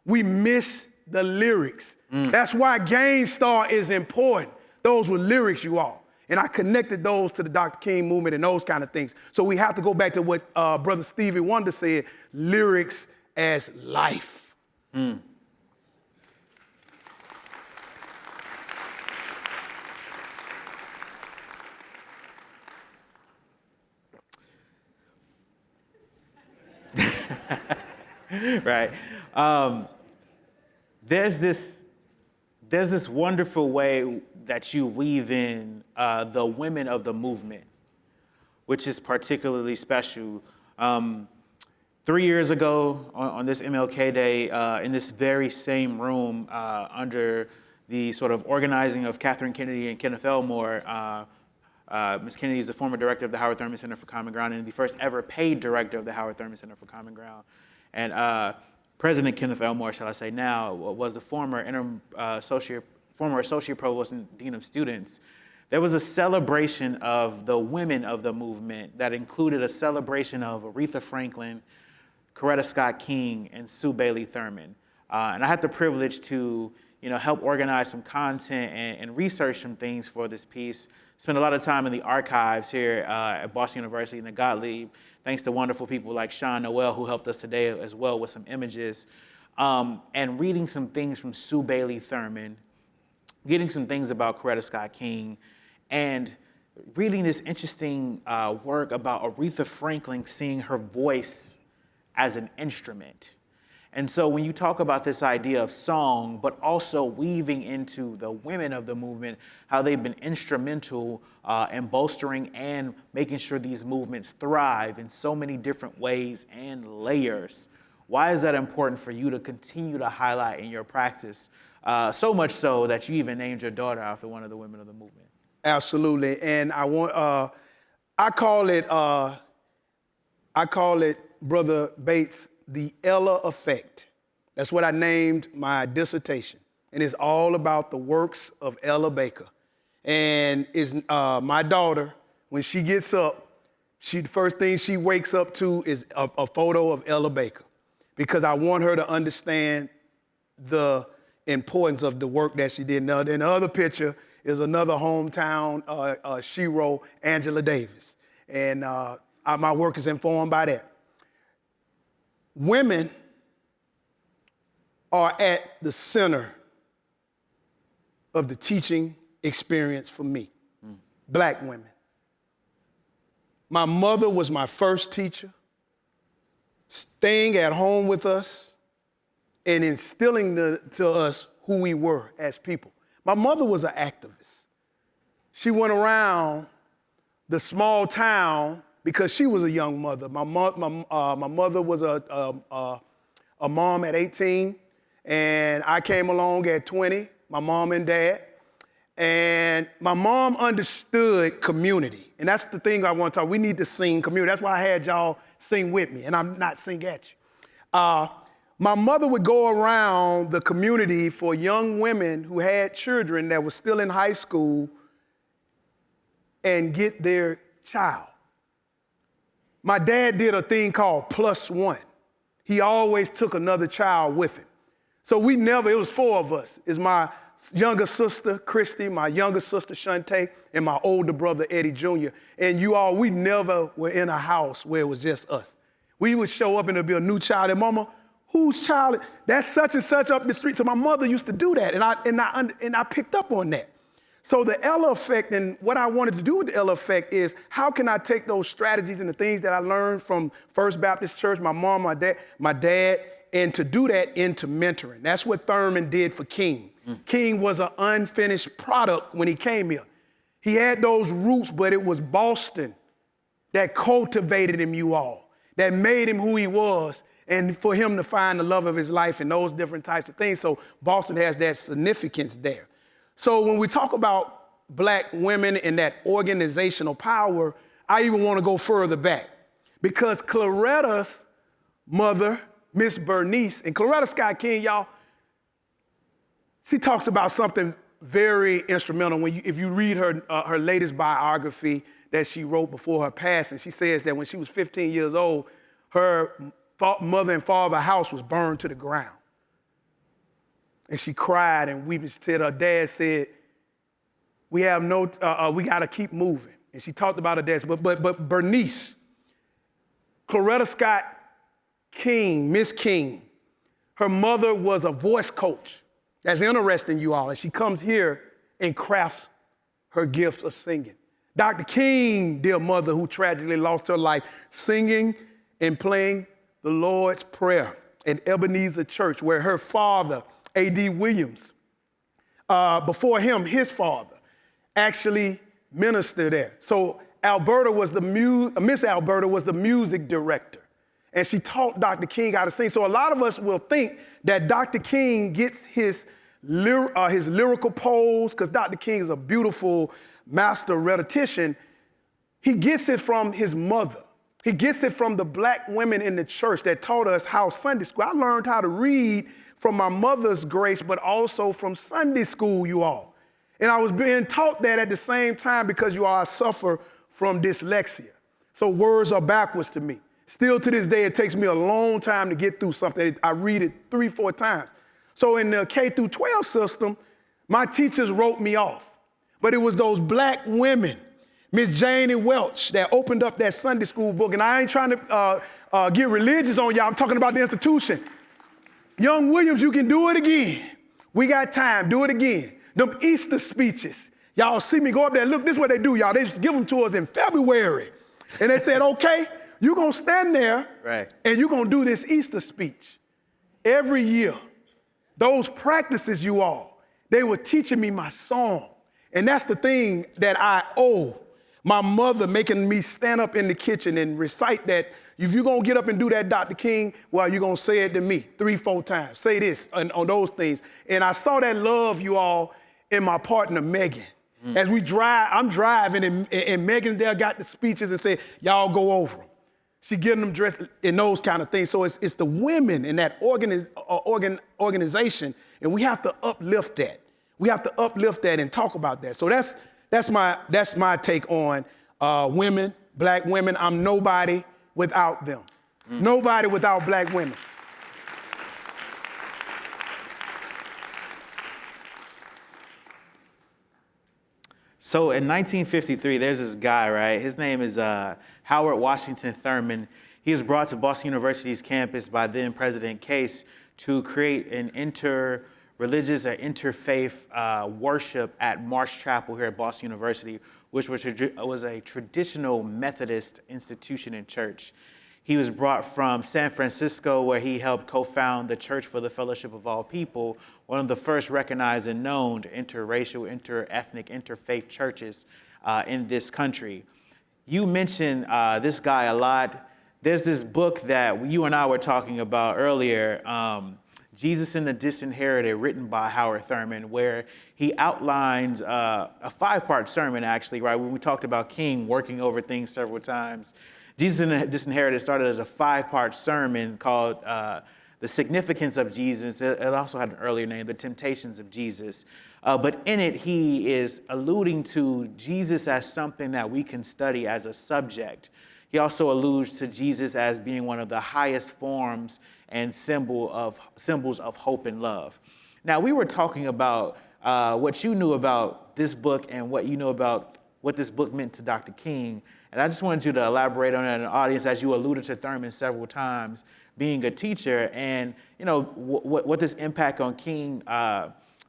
Speaker 11: we miss the lyrics. That's why Gang Starr is important. Those were lyrics, you all. And I connected those to the Dr. King movement and those kind of things. So we have to go back to what Brother Stevie Wonder said, lyrics as life.
Speaker 12: Right. There's this wonderful way that you weave in the women of the movement, which is particularly special. 3 years ago, on this MLK Day, in this very same room, under the sort of organizing of Catherine Kennedy and Kenneth Elmore, Ms. Kennedy is the former director of the Howard Thurman Center for Common Ground and the first ever paid director of the Howard Thurman Center for Common Ground. And President Kenneth Elmore, shall I say now, was the former associate provost and dean of students. There was a celebration of the women of the movement that included a celebration of Aretha Franklin, Coretta Scott King, and Sue Bailey Thurman. And I had the privilege to help organize some content and research some things for this piece. Spent a lot of time in the archives here at Boston University in the Gottlieb, thanks to wonderful people like Sean Noel, who helped us today as well with some images. and reading some things from Sue Bailey Thurman, getting some things about Coretta Scott King, and reading this interesting work about Aretha Franklin seeing her voice as an instrument. And so when you talk about this idea of song, but also weaving into the women of the movement, how they've been instrumental in bolstering and making sure these movements thrive in so many different ways and layers, why is that important for you to continue to highlight in your practice? So much so that you even named your daughter after one of the women of the movement.
Speaker 11: Absolutely, and I call it, Brother Bates, the Ella effect. That's what I named my dissertation, and it's all about the works of Ella Baker. And is my daughter, when she gets up, the first thing she wakes up to is a photo of Ella Baker, because I want her to understand the importance of the work that she did. Now, in the other picture is another hometown shero, Angela Davis. And my work is informed by that. Women are at the center of the teaching experience for me, Black women. My mother was my first teacher, staying at home with us and instilling to us who we were as people. My mother was an activist. She went around the small town because she was a young mother. My mother was a mom at 18, and I came along at 20, my mom and dad. And my mom understood community. And that's the thing I want to talk. We need to sing community. That's why I had y'all sing with me, and I'm not sing at you. My mother would go around the community for young women who had children that were still in high school and get their child. My dad did a thing called +1. He always took another child with him. So it was 4 of us. It's my younger sister, Christy, my younger sister, Shantae, and my older brother, Eddie Jr. And we never were in a house where it was just us. We would show up and there'd be a new child, and Mama, whose child? That's such and such up the street. So my mother used to do that, and I picked up on that. So the Ella effect, and what I wanted to do with the Ella effect is, how can I take those strategies and the things that I learned from First Baptist Church, my mom, my dad, and to do that into mentoring. That's what Thurman did for King. King was an unfinished product when he came here. He had those roots, but it was Boston that cultivated him, you all, that made him who he was, and for him to find the love of his life and those different types of things. So Boston has that significance there. So when we talk about Black women and that organizational power, I even want to go further back, because Coretta's mother, Miss Bernice, and Coretta Scott King, y'all, she talks about something very instrumental. If you read her latest biography that she wrote before her passing, she says that when she was 15 years old, her mother and father's house was burned to the ground. And she cried and weeping. She said her dad said, we got to keep moving. And she talked about her dad. But Bernice, Coretta Scott King, Miss King, her mother was a voice coach. That's interesting, you all. And she comes here and crafts her gifts of singing. Dr. King, dear mother, who tragically lost her life, singing and playing the Lord's Prayer at Ebenezer Church, where her father, A.D. Williams, before him, his father, actually ministered there. So Miss Alberta was the music director, and she taught Dr. King how to sing. So a lot of us will think that Dr. King gets his lyrical pose, because Dr. King is a beautiful master rhetorician. He gets it from his mother. He gets it from the Black women in the church that taught us how Sunday school. I learned how to read from my mother's grace, but also from Sunday school, you all. And I was being taught that at the same time, because you all suffer from dyslexia. So words are backwards to me. Still to this day, it takes me a long time to get through something. I read it 3-4 times. So in the K through 12 system, my teachers wrote me off. But it was those Black women, Miss Janie Welch, that opened up that Sunday school book. And I ain't trying to get religious on y'all. I'm talking about the institution. Young Williams, you can do it again. We got time, do it again. Them Easter speeches. Y'all see me go up there, look, this is what they do, y'all. They just give them to us in February. And they said, okay, you're gonna stand there and you're gonna do this Easter speech every year. Those practices, you all, they were teaching me my song. And that's the thing that I owe my mother, making me stand up in the kitchen and recite that. If you're gonna get up and do that, Dr. King, well, you're gonna say it to me 3-4 times. Say this on those things. And I saw that love, you all, in my partner, Megan. As we drive, I'm driving and Megan there got the speeches and said, y'all go over them. She getting them dressed in those kind of things. So it's the women in that organization, and we have to uplift that. We have to uplift that and talk about that. So that's my take on women, black women. I'm nobody without them. Nobody without black women.
Speaker 12: So in 1953, there's this guy, right? His name is Howard Washington Thurman. He was brought to Boston University's campus by then President Case to create an inter-religious or interfaith worship at Marsh Chapel here at Boston University, which was a traditional Methodist institution and church. He was brought from San Francisco, where he helped co-found the Church for the Fellowship of All People, one of the first recognized and known interracial, interethnic, interfaith churches in this country. You mentioned this guy a lot. There's this book that you and I were talking about earlier, Jesus and the Disinherited, written by Howard Thurman, where he outlines a 5-part sermon, actually, right? When we talked about King working over things several times. Jesus and the Disinherited started as a 5-part sermon called The Significance of Jesus. It also had an earlier name, The Temptations of Jesus. But in it, he is alluding to Jesus as something that we can study as a subject. He also alludes to Jesus as being one of the highest forms and symbols of hope and love. Now, we were talking about what you knew about this book and what you know about what this book meant to Dr. King. And I just wanted you to elaborate on that in the audience, as you alluded to Thurman several times, being a teacher, and what this impact on King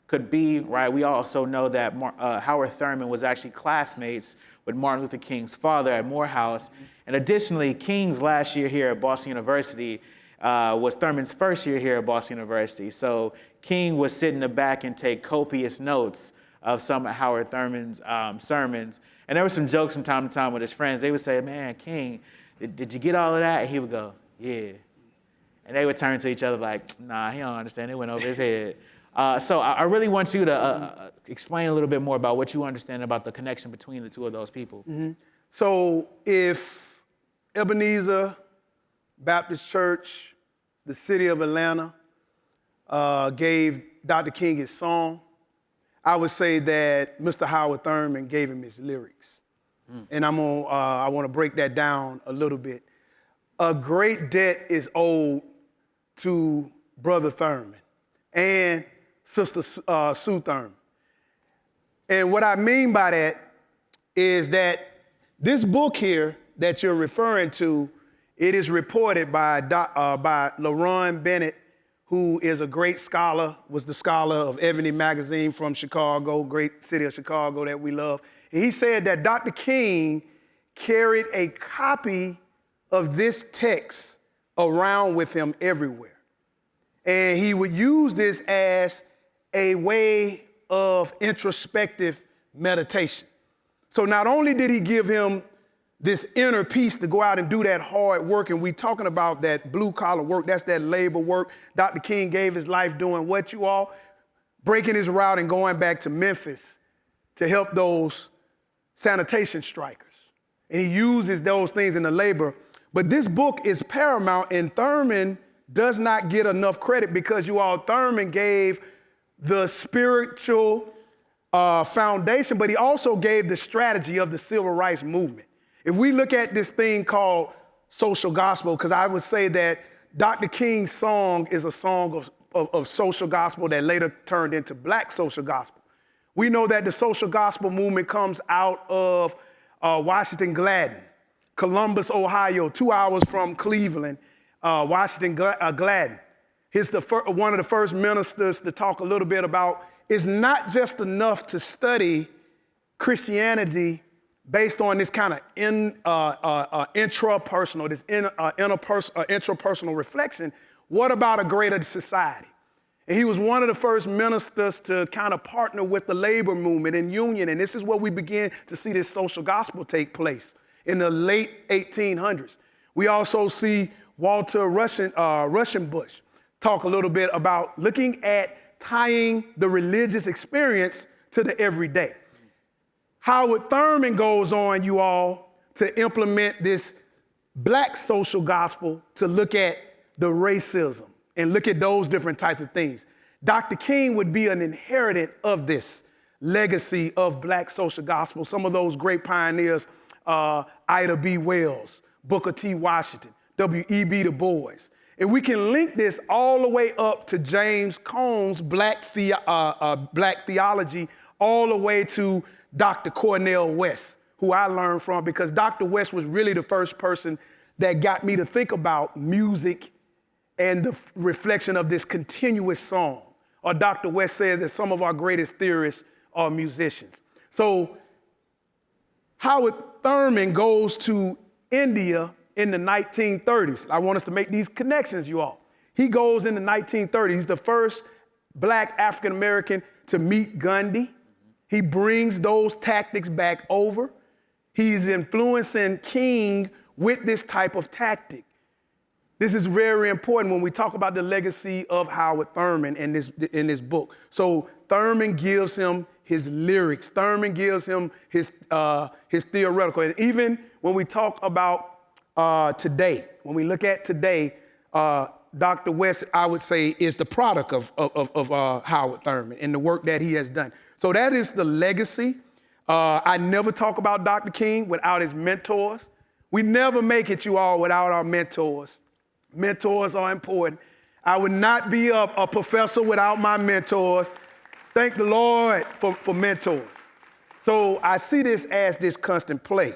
Speaker 12: could be, right? We also know that Howard Thurman was actually classmates with Martin Luther King's father at Morehouse. And additionally, King's last year here at Boston University was Thurman's first year here at Boston University. So King would sit in the back and take copious notes of some of Howard Thurman's sermons. And there were some jokes from time to time with his friends. They would say, man, King, did you get all of that? And he would go, yeah. And they would turn to each other like, nah, he don't understand. It went over his head. So I really want you to explain a little bit more about what you understand about the connection between the two of those people.
Speaker 11: Mm-hmm. So if Ebenezer Baptist Church, the city of Atlanta, gave Dr. King his song, I would say that Mr. Howard Thurman gave him his lyrics. And I want to break that down a little bit. A great debt is owed to Brother Thurman and Sister Sue Thurman. And what I mean by that is that this book here that you're referring to, it is reported by LaRon Bennett, who is a great scholar, was the scholar of Ebony magazine from Chicago, great city of Chicago that we love. And he said that Dr. King carried a copy of this text around with him everywhere. And he would use this as a way of introspective meditation. So not only did he give him this inner peace to go out and do that hard work, and we talking about that blue collar work, that's that labor work. Dr. King gave his life doing what, you all? Breaking his route and going back to Memphis to help those sanitation strikers. And he uses those things in the labor. But this book is paramount, and Thurman does not get enough credit because, you all, Thurman gave the spiritual foundation, but he also gave the strategy of the civil rights movement. If we look at this thing called social gospel, because I would say that Dr. King's song is a song of social gospel that later turned into black social gospel. We know that the social gospel movement comes out of Washington Gladden, Columbus, Ohio, 2 hours from Cleveland, Washington Gladden. He's one of the first ministers to talk a little bit about it's not just enough to study Christianity based on this kind of intrapersonal, this intrapersonal reflection. What about a greater society? And he was one of the first ministers to kind of partner with the labor movement and union. And this is where we begin to see this social gospel take place in the late 1800s. We also see Walter Rushingbush talk a little bit about looking at tying the religious experience to the everyday. Howard Thurman goes on, you all, to implement this black social gospel to look at the racism and look at those different types of things. Dr. King would be an inheritant of this legacy of black social gospel. Some of those great pioneers, Ida B. Wells, Booker T. Washington, W.E.B. Du Bois. And we can link this all the way up to James Cone's black theology, all the way to Dr. Cornel West, who I learned from, because Dr. West was really the first person that got me to think about music and the reflection of this continuous song. Or Dr. West says that some of our greatest theorists are musicians. So Howard Thurman goes to India in the 1930s. I want us to make these connections, you all. He goes in the 1930s. He's the first black African-American to meet Gandhi. He brings those tactics back over. He's influencing King with this type of tactic. This is very important when we talk about the legacy of Howard Thurman in this book. So Thurman gives him his lyrics. Thurman gives him his theoretical. And even when we talk about today, when we look at today, Dr. West, I would say, is the product of Howard Thurman and the work that he has done. So that is the legacy. I never talk about Dr. King without his mentors. We never make it, you all, without our mentors. Mentors are important. I would not be a professor without my mentors. Thank the Lord for mentors. So I see this as this constant play,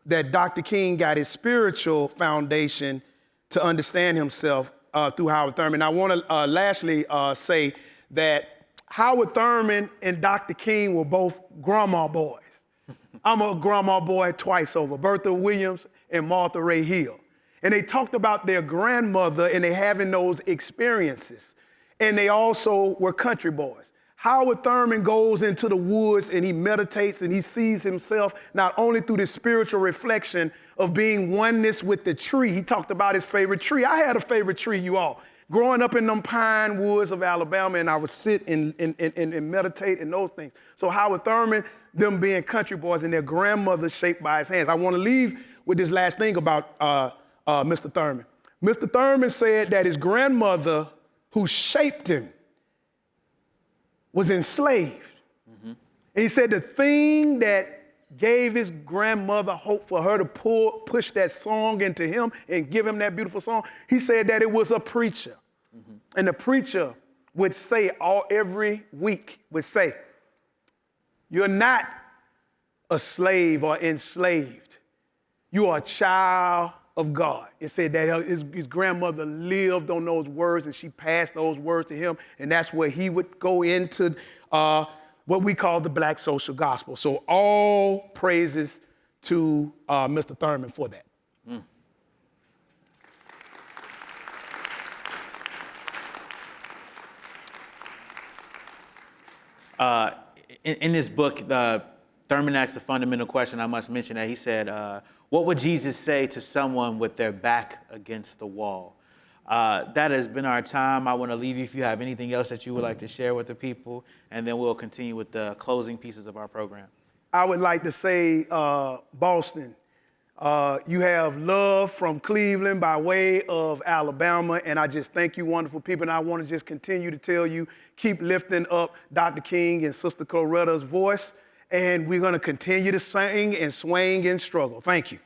Speaker 11: that Dr. King got his spiritual foundation to understand himself through Howard Thurman. I want to lastly say that Howard Thurman and Dr. King were both grandma boys. I'm a grandma boy twice over, Bertha Williams and Martha Ray Hill. And they talked about their grandmother and they having those experiences. And they also were country boys. Howard Thurman goes into the woods and he meditates and he sees himself not only through the spiritual reflection of being oneness with the tree. He talked about his favorite tree. I had a favorite tree, you all. Growing up in them pine woods of Alabama, and I would sit and meditate and those things. So Howard Thurman, them being country boys and their grandmother shaped by his hands. I want to leave with this last thing about Mr. Thurman. Mr. Thurman said that his grandmother, who shaped him, was enslaved. Mm-hmm. And he said the thing that gave his grandmother hope for her to push that song into him and give him that beautiful song, he said that it was a preacher. Mm-hmm. And the preacher would say every week, would say, you're not a slave or enslaved. You are a child of God. It said that his grandmother lived on those words and she passed those words to him. And that's where he would go into what we call the black social gospel. So all praises to Mr. Thurman for that. Mm.
Speaker 12: In this book, Thurman asked a fundamental question. I must mention that. He said, what would Jesus say to someone with their back against the wall? That has been our time. I want to leave you if you have anything else that you would like to share with the people, and then we'll continue with the closing pieces of our program.
Speaker 11: I would like to say, Boston, you have love from Cleveland by way of Alabama, and I just thank you, wonderful people. And I want to just continue to tell you, keep lifting up Dr. King and Sister Coretta's voice, and we're going to continue to sing and swing and struggle. Thank you.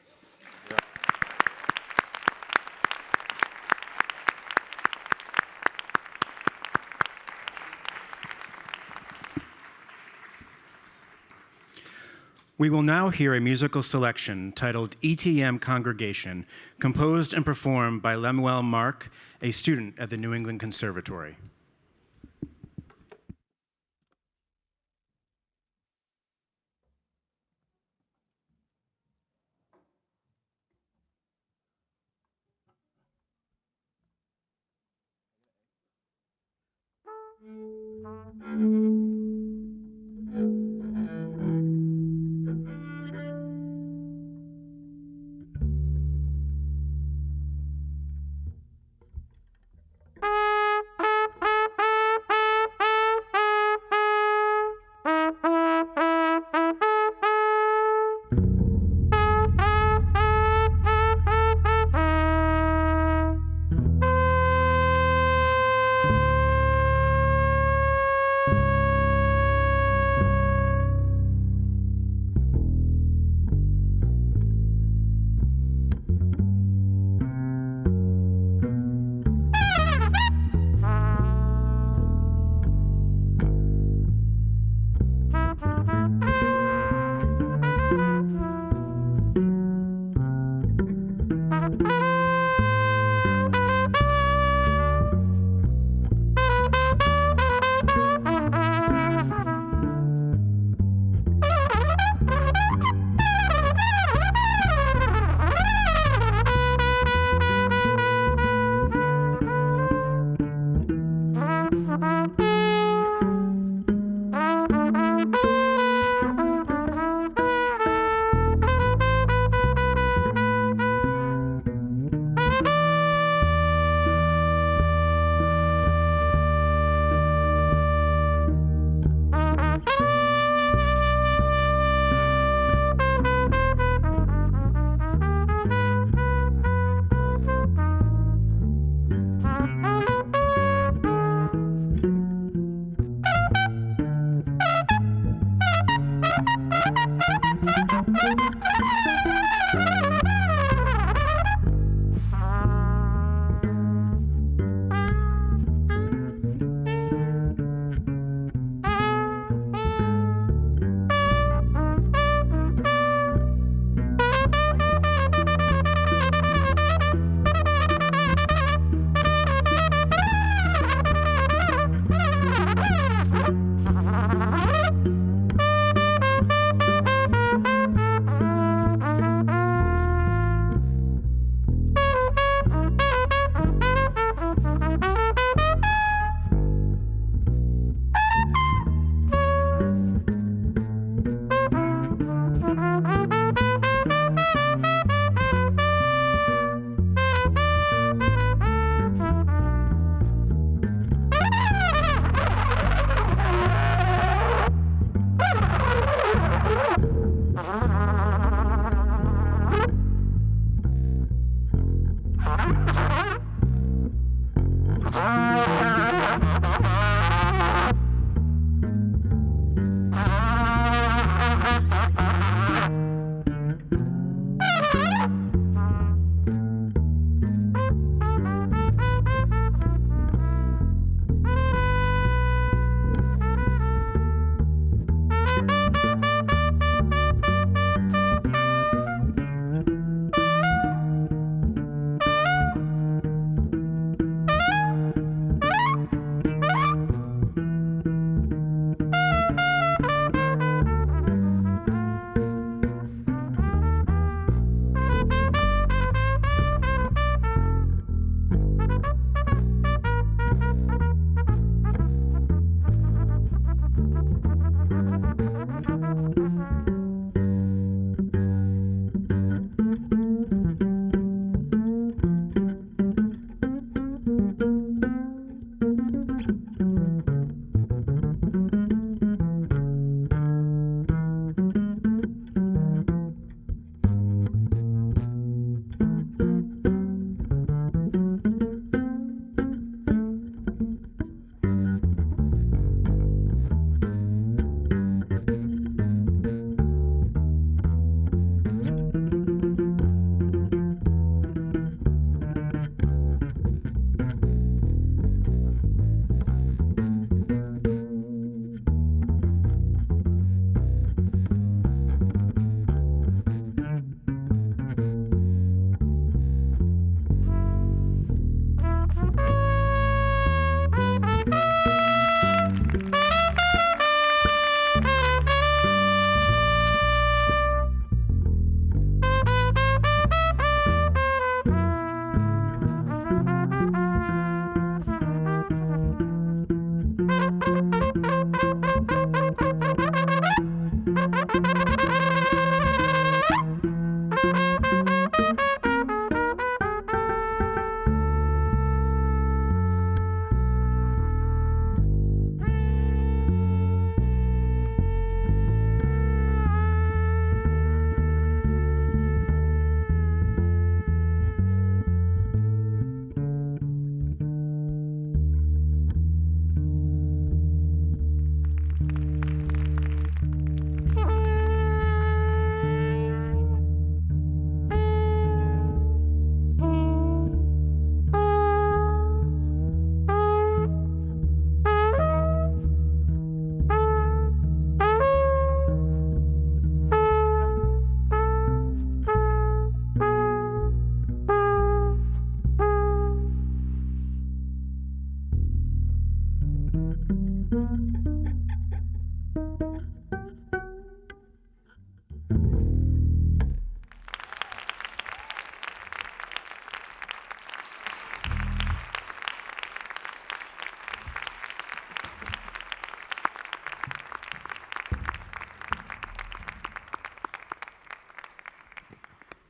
Speaker 1: We will now hear a musical selection titled ETM Congregation, composed and performed by Lemuel Mark, a student at the New England Conservatory.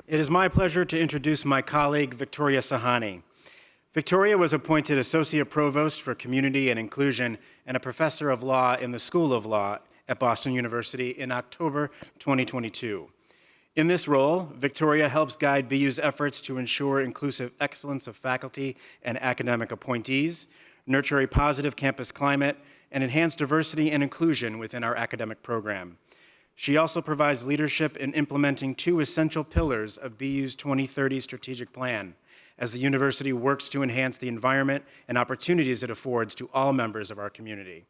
Speaker 1: It is my pleasure to introduce my colleague, Victoria Sahani. Victoria was appointed Associate Provost for Community and Inclusion and a Professor of Law in the School of Law at Boston University in October 2022. In this role, Victoria helps guide BU's efforts to ensure inclusive excellence of faculty and academic appointees, nurture a positive campus climate, and enhance diversity and inclusion within our academic program. She also provides leadership in implementing two essential pillars of BU's 2030 strategic plan as the university works to enhance the environment and opportunities it affords to all members of our community.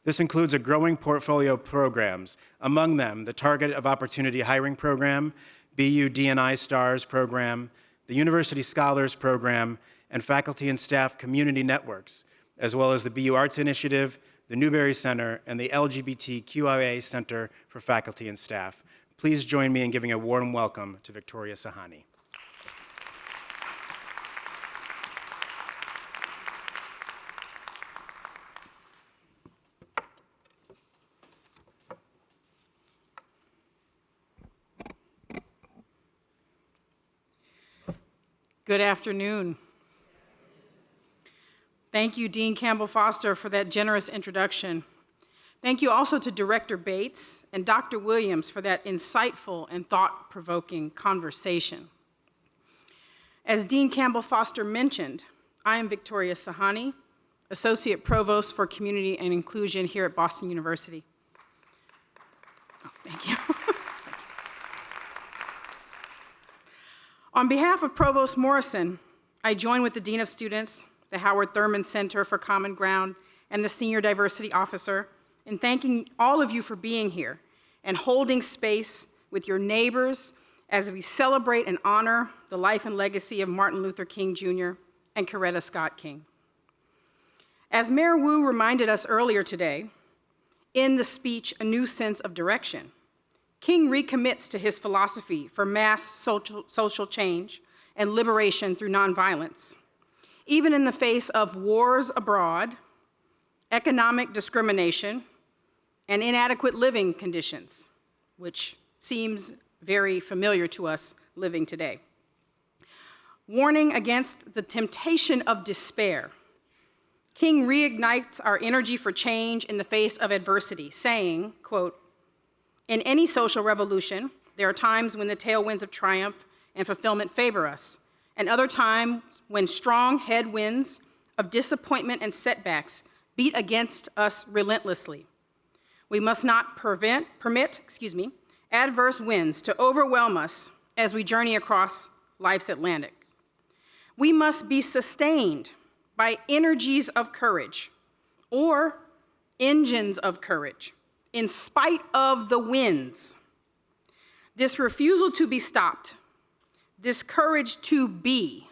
Speaker 1: This includes a growing portfolio of programs, among them the Target of Opportunity Hiring Program, BU D&I STARS Program, the University Scholars Program, and Faculty and Staff Community Networks, as well as the BU Arts Initiative, the Newberry Center, and the LGBTQIA Center for Faculty and Staff. Please join me in giving a warm welcome to Victoria Sahani.
Speaker 13: Good afternoon. Thank you, Dean Campbell Foster, for that generous introduction. Thank you also to Director Bates and Dr. Williams for that insightful and thought-provoking conversation. As Dean Campbell Foster mentioned, I am Victoria Sahani, Associate Provost for Community and Inclusion here at Boston University. Oh, thank you. On behalf of Provost Morrison, I join with the Dean of Students, the Howard Thurman Center for Common Ground, and the Senior Diversity Officer in thanking all of you for being here and holding space with your neighbors as we celebrate and honor the life and legacy of Martin Luther King Jr. and Coretta Scott King. As Mayor Wu reminded us earlier today, in the speech, A New Sense of Direction, King recommits to his philosophy for mass social change and liberation through nonviolence, even in the face of wars abroad, economic discrimination, and inadequate living conditions, which seems very familiar to us living today. Warning against the temptation of despair, King reignites our energy for change in the face of adversity, saying, quote, "In any social revolution, there are times when the tailwinds of triumph and fulfillment favor us, and other times when strong headwinds of disappointment and setbacks beat against us relentlessly. We must not permit adverse winds to overwhelm us as we journey across life's Atlantic. We must be sustained by energies of courage or engines of courage, in spite of the winds. This refusal to be stopped, this courage to be,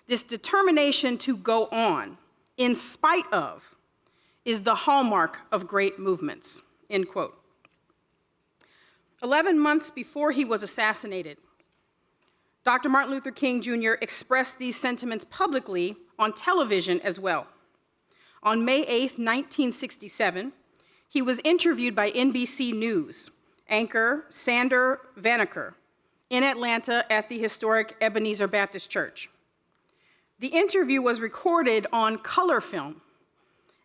Speaker 13: this determination to go on, in spite of, is the hallmark of great movements," end quote. 11 months before he was assassinated, Dr. Martin Luther King Jr. expressed these sentiments publicly on television as well. On May 8, 1967, he was interviewed by NBC News anchor Sander Vanacker in Atlanta at the historic Ebenezer Baptist Church. The interview was recorded on color film,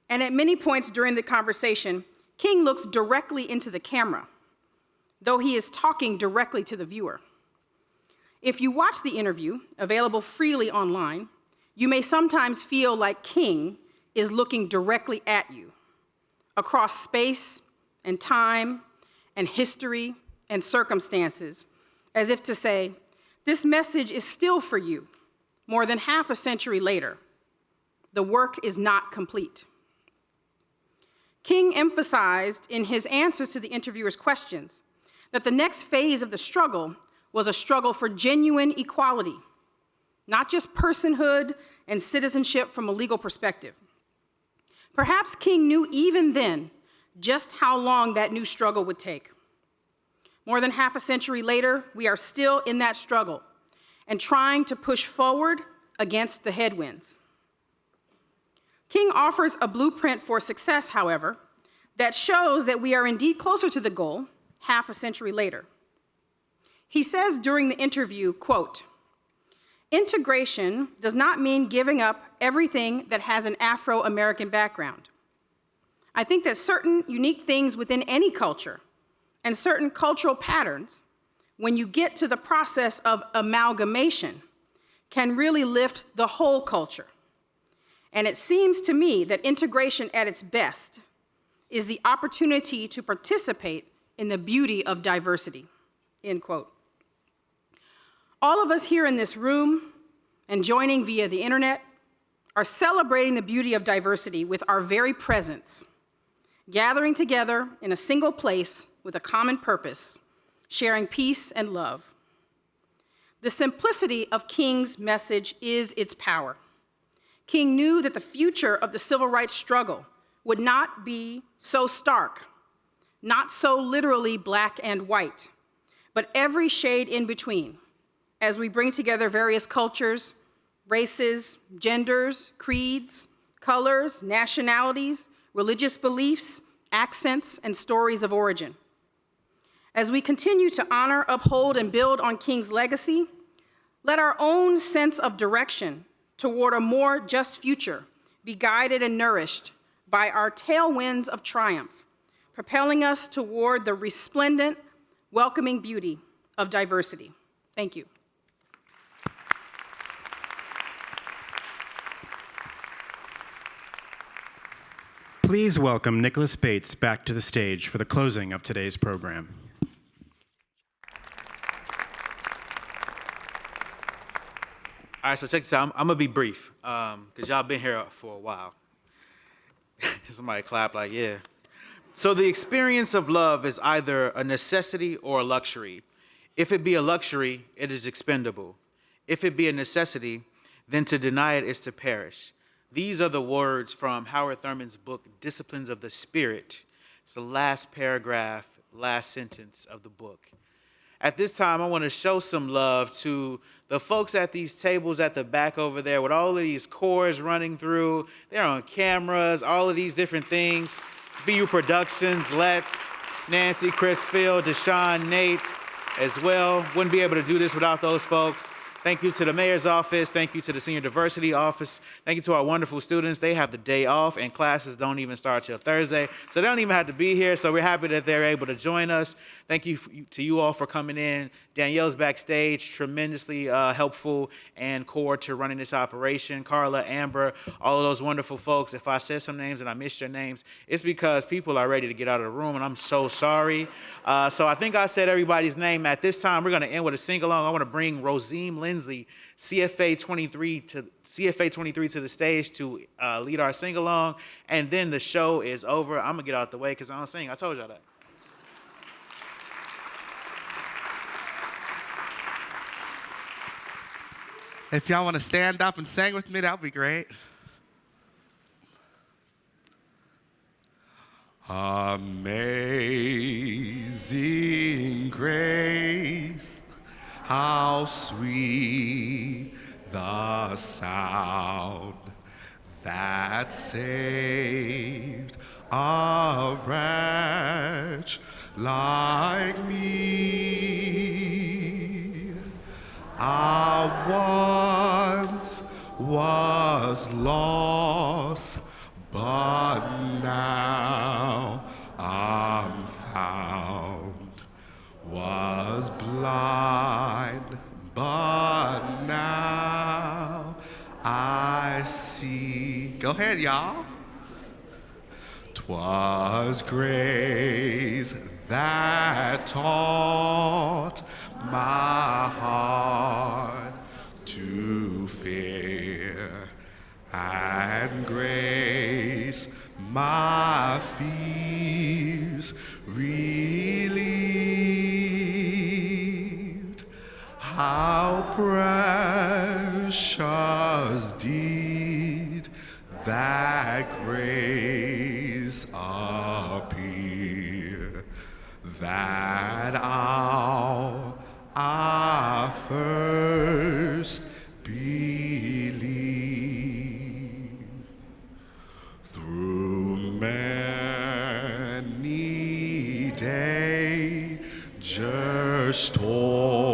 Speaker 13: and at many points during the conversation, King looks directly into the camera, though he is talking directly to the viewer. If you watch the interview, available freely online, you may sometimes feel like King is looking directly at you, across space and time and history and circumstances, as if to say, this message is still for you, more than half a century later. The work is not complete. King emphasized in his answers to the interviewer's questions that the next phase of the struggle was a struggle for genuine equality, not just personhood and citizenship from a legal perspective. Perhaps King knew even then just how long that new struggle would take. More than half a century later, we are still in that struggle and trying to push forward against the headwinds. King offers a blueprint for success, however, that shows that we are indeed closer to the goal half a century later. He says during the interview, quote, "Integration does not mean giving up everything that has an Afro-American background. I think that certain unique things within any culture and certain cultural patterns, when you get to the process of amalgamation, can really lift the whole culture. And it seems to me that integration at its best is the opportunity to participate in the beauty of diversity," end quote. All of us here in this room and joining via the internet are celebrating the beauty of diversity with our very presence, gathering together in a single place with a common purpose, sharing peace and love. The simplicity of King's message is its power. King knew that the future of the civil rights struggle would not be so stark, not so literally black and white, but every shade in between, as we bring together various cultures, races, genders, creeds, colors, nationalities, religious beliefs, accents, and stories of origin. As we continue to honor, uphold, and build on King's legacy, let our own sense of direction toward a more just future be guided and nourished by our tailwinds of triumph, propelling us toward the resplendent, welcoming beauty of diversity. Thank you.
Speaker 1: Please welcome Nicholas Bates back to the stage for the closing of today's program.
Speaker 5: All right, so check this out. I'm gonna be brief, because y'all been here for a while. Somebody clap like, yeah. So the experience of love is either a necessity or a luxury. If it be a luxury, it is expendable. If it be a necessity, then to deny it is to perish. These are the words from Howard Thurman's book, Disciplines of the Spirit. It's the last paragraph, last sentence of the book. At this time, I want to show some love to the folks at these tables at the back over there with all of these cords running through. They're on cameras, all of these different things. It's BU Productions, Let's, Nancy, Chris, Phil, Deshaun, Nate as well. Wouldn't be able to do this without those folks. Thank you to the mayor's office. Thank you to the senior diversity office. Thank you to our wonderful students. They have the day off and classes don't even start till Thursday. So they don't even have to be here. So we're happy that they're able to join us. Thank you to you all for coming in. Danielle's backstage, tremendously helpful and core to running this operation. Carla, Amber, all of those wonderful folks. If I said some names and I missed your names, it's because people are ready to get out of the room and I'm so sorry. So I think I said everybody's name. At this time, we're gonna end with a sing-along. I wanna bring Rosine Lindsley, CFA 23 to the stage to lead our sing-along, and then the show is over. I'm gonna get out the way because I don't sing. I told y'all that.
Speaker 14: If y'all want to stand up and sing with me, that would be great. Amazing grace, how sweet the sound that saved a wretch like me. I once was lost, but now I'm found. Was blind, but now I see. Go ahead, y'all. 'Twas grace that taught my heart to fear, and grace my fears relieved. How precious did that grace appear, that hour I first believed. Through many dangers, storms,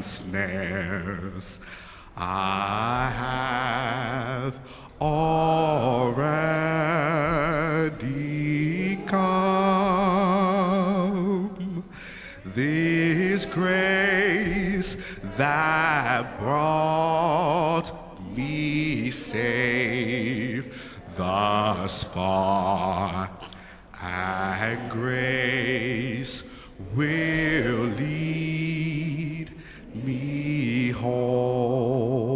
Speaker 14: and snares. I have already come. This grace that brought me safe thus far, and grace will lead me home.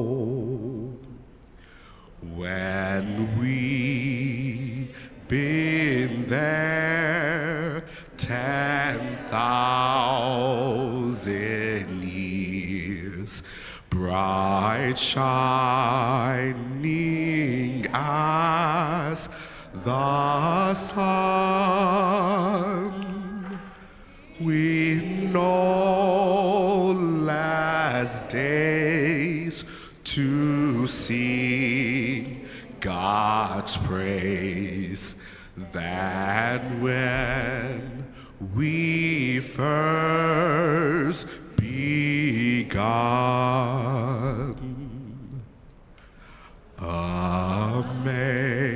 Speaker 14: When we've been there 10,000 years, bright shining as the sun, we know last days to sing God's praise, that when we first begun. Amazing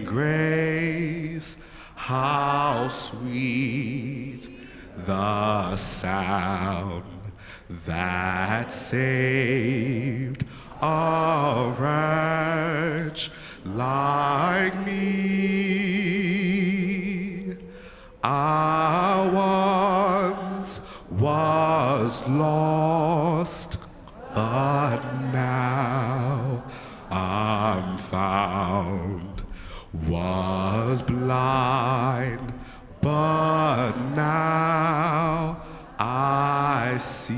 Speaker 14: grace, how sweet the sound that saved a wretch like me. I once was lost, but now I'm found. Was blind, but now I see.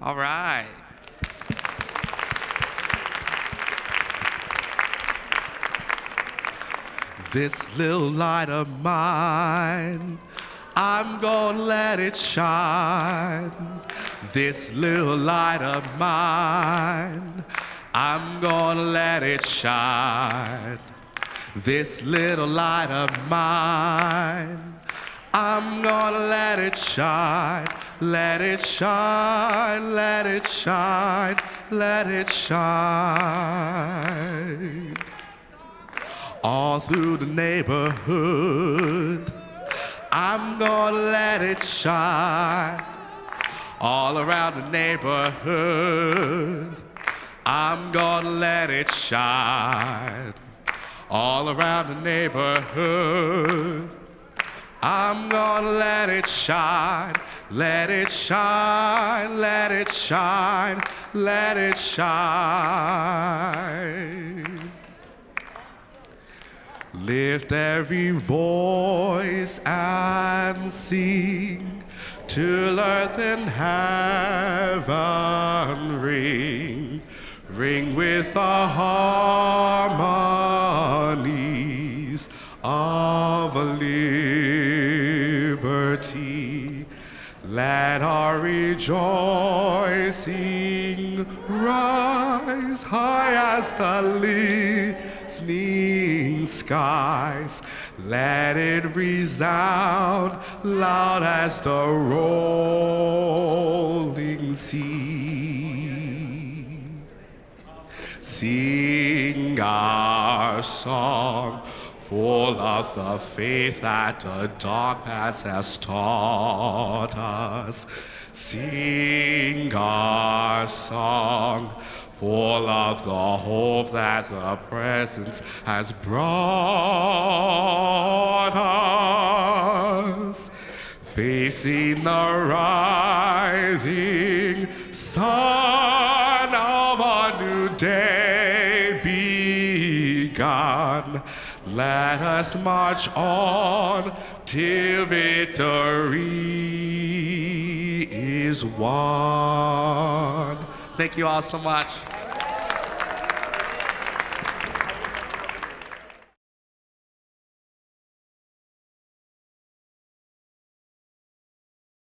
Speaker 14: All right. This little light of mine, I'm gonna let it shine. This little light of mine, I'm gonna let it shine. This little light of mine, I'm gonna let it shine. Let it shine, let it shine, let it shine. All through the neighborhood, I'm gonna let it shine. All around the neighborhood, I'm gonna let it shine. All around the neighborhood, I'm gonna let it shine. Let it shine, let it shine, let it shine. Lift every voice and sing, till earth and heaven ring. Ring with the harmonies of liberty. Let our rejoicing rise high as the listening skies. Let it resound loud as the rolling sea. Sing our song, full of the faith that the dark past has taught us. Sing our song, full of the hope that the present has brought us. Facing the rising sun of a new day begun. Let us march on till victory is won. Thank you all so much.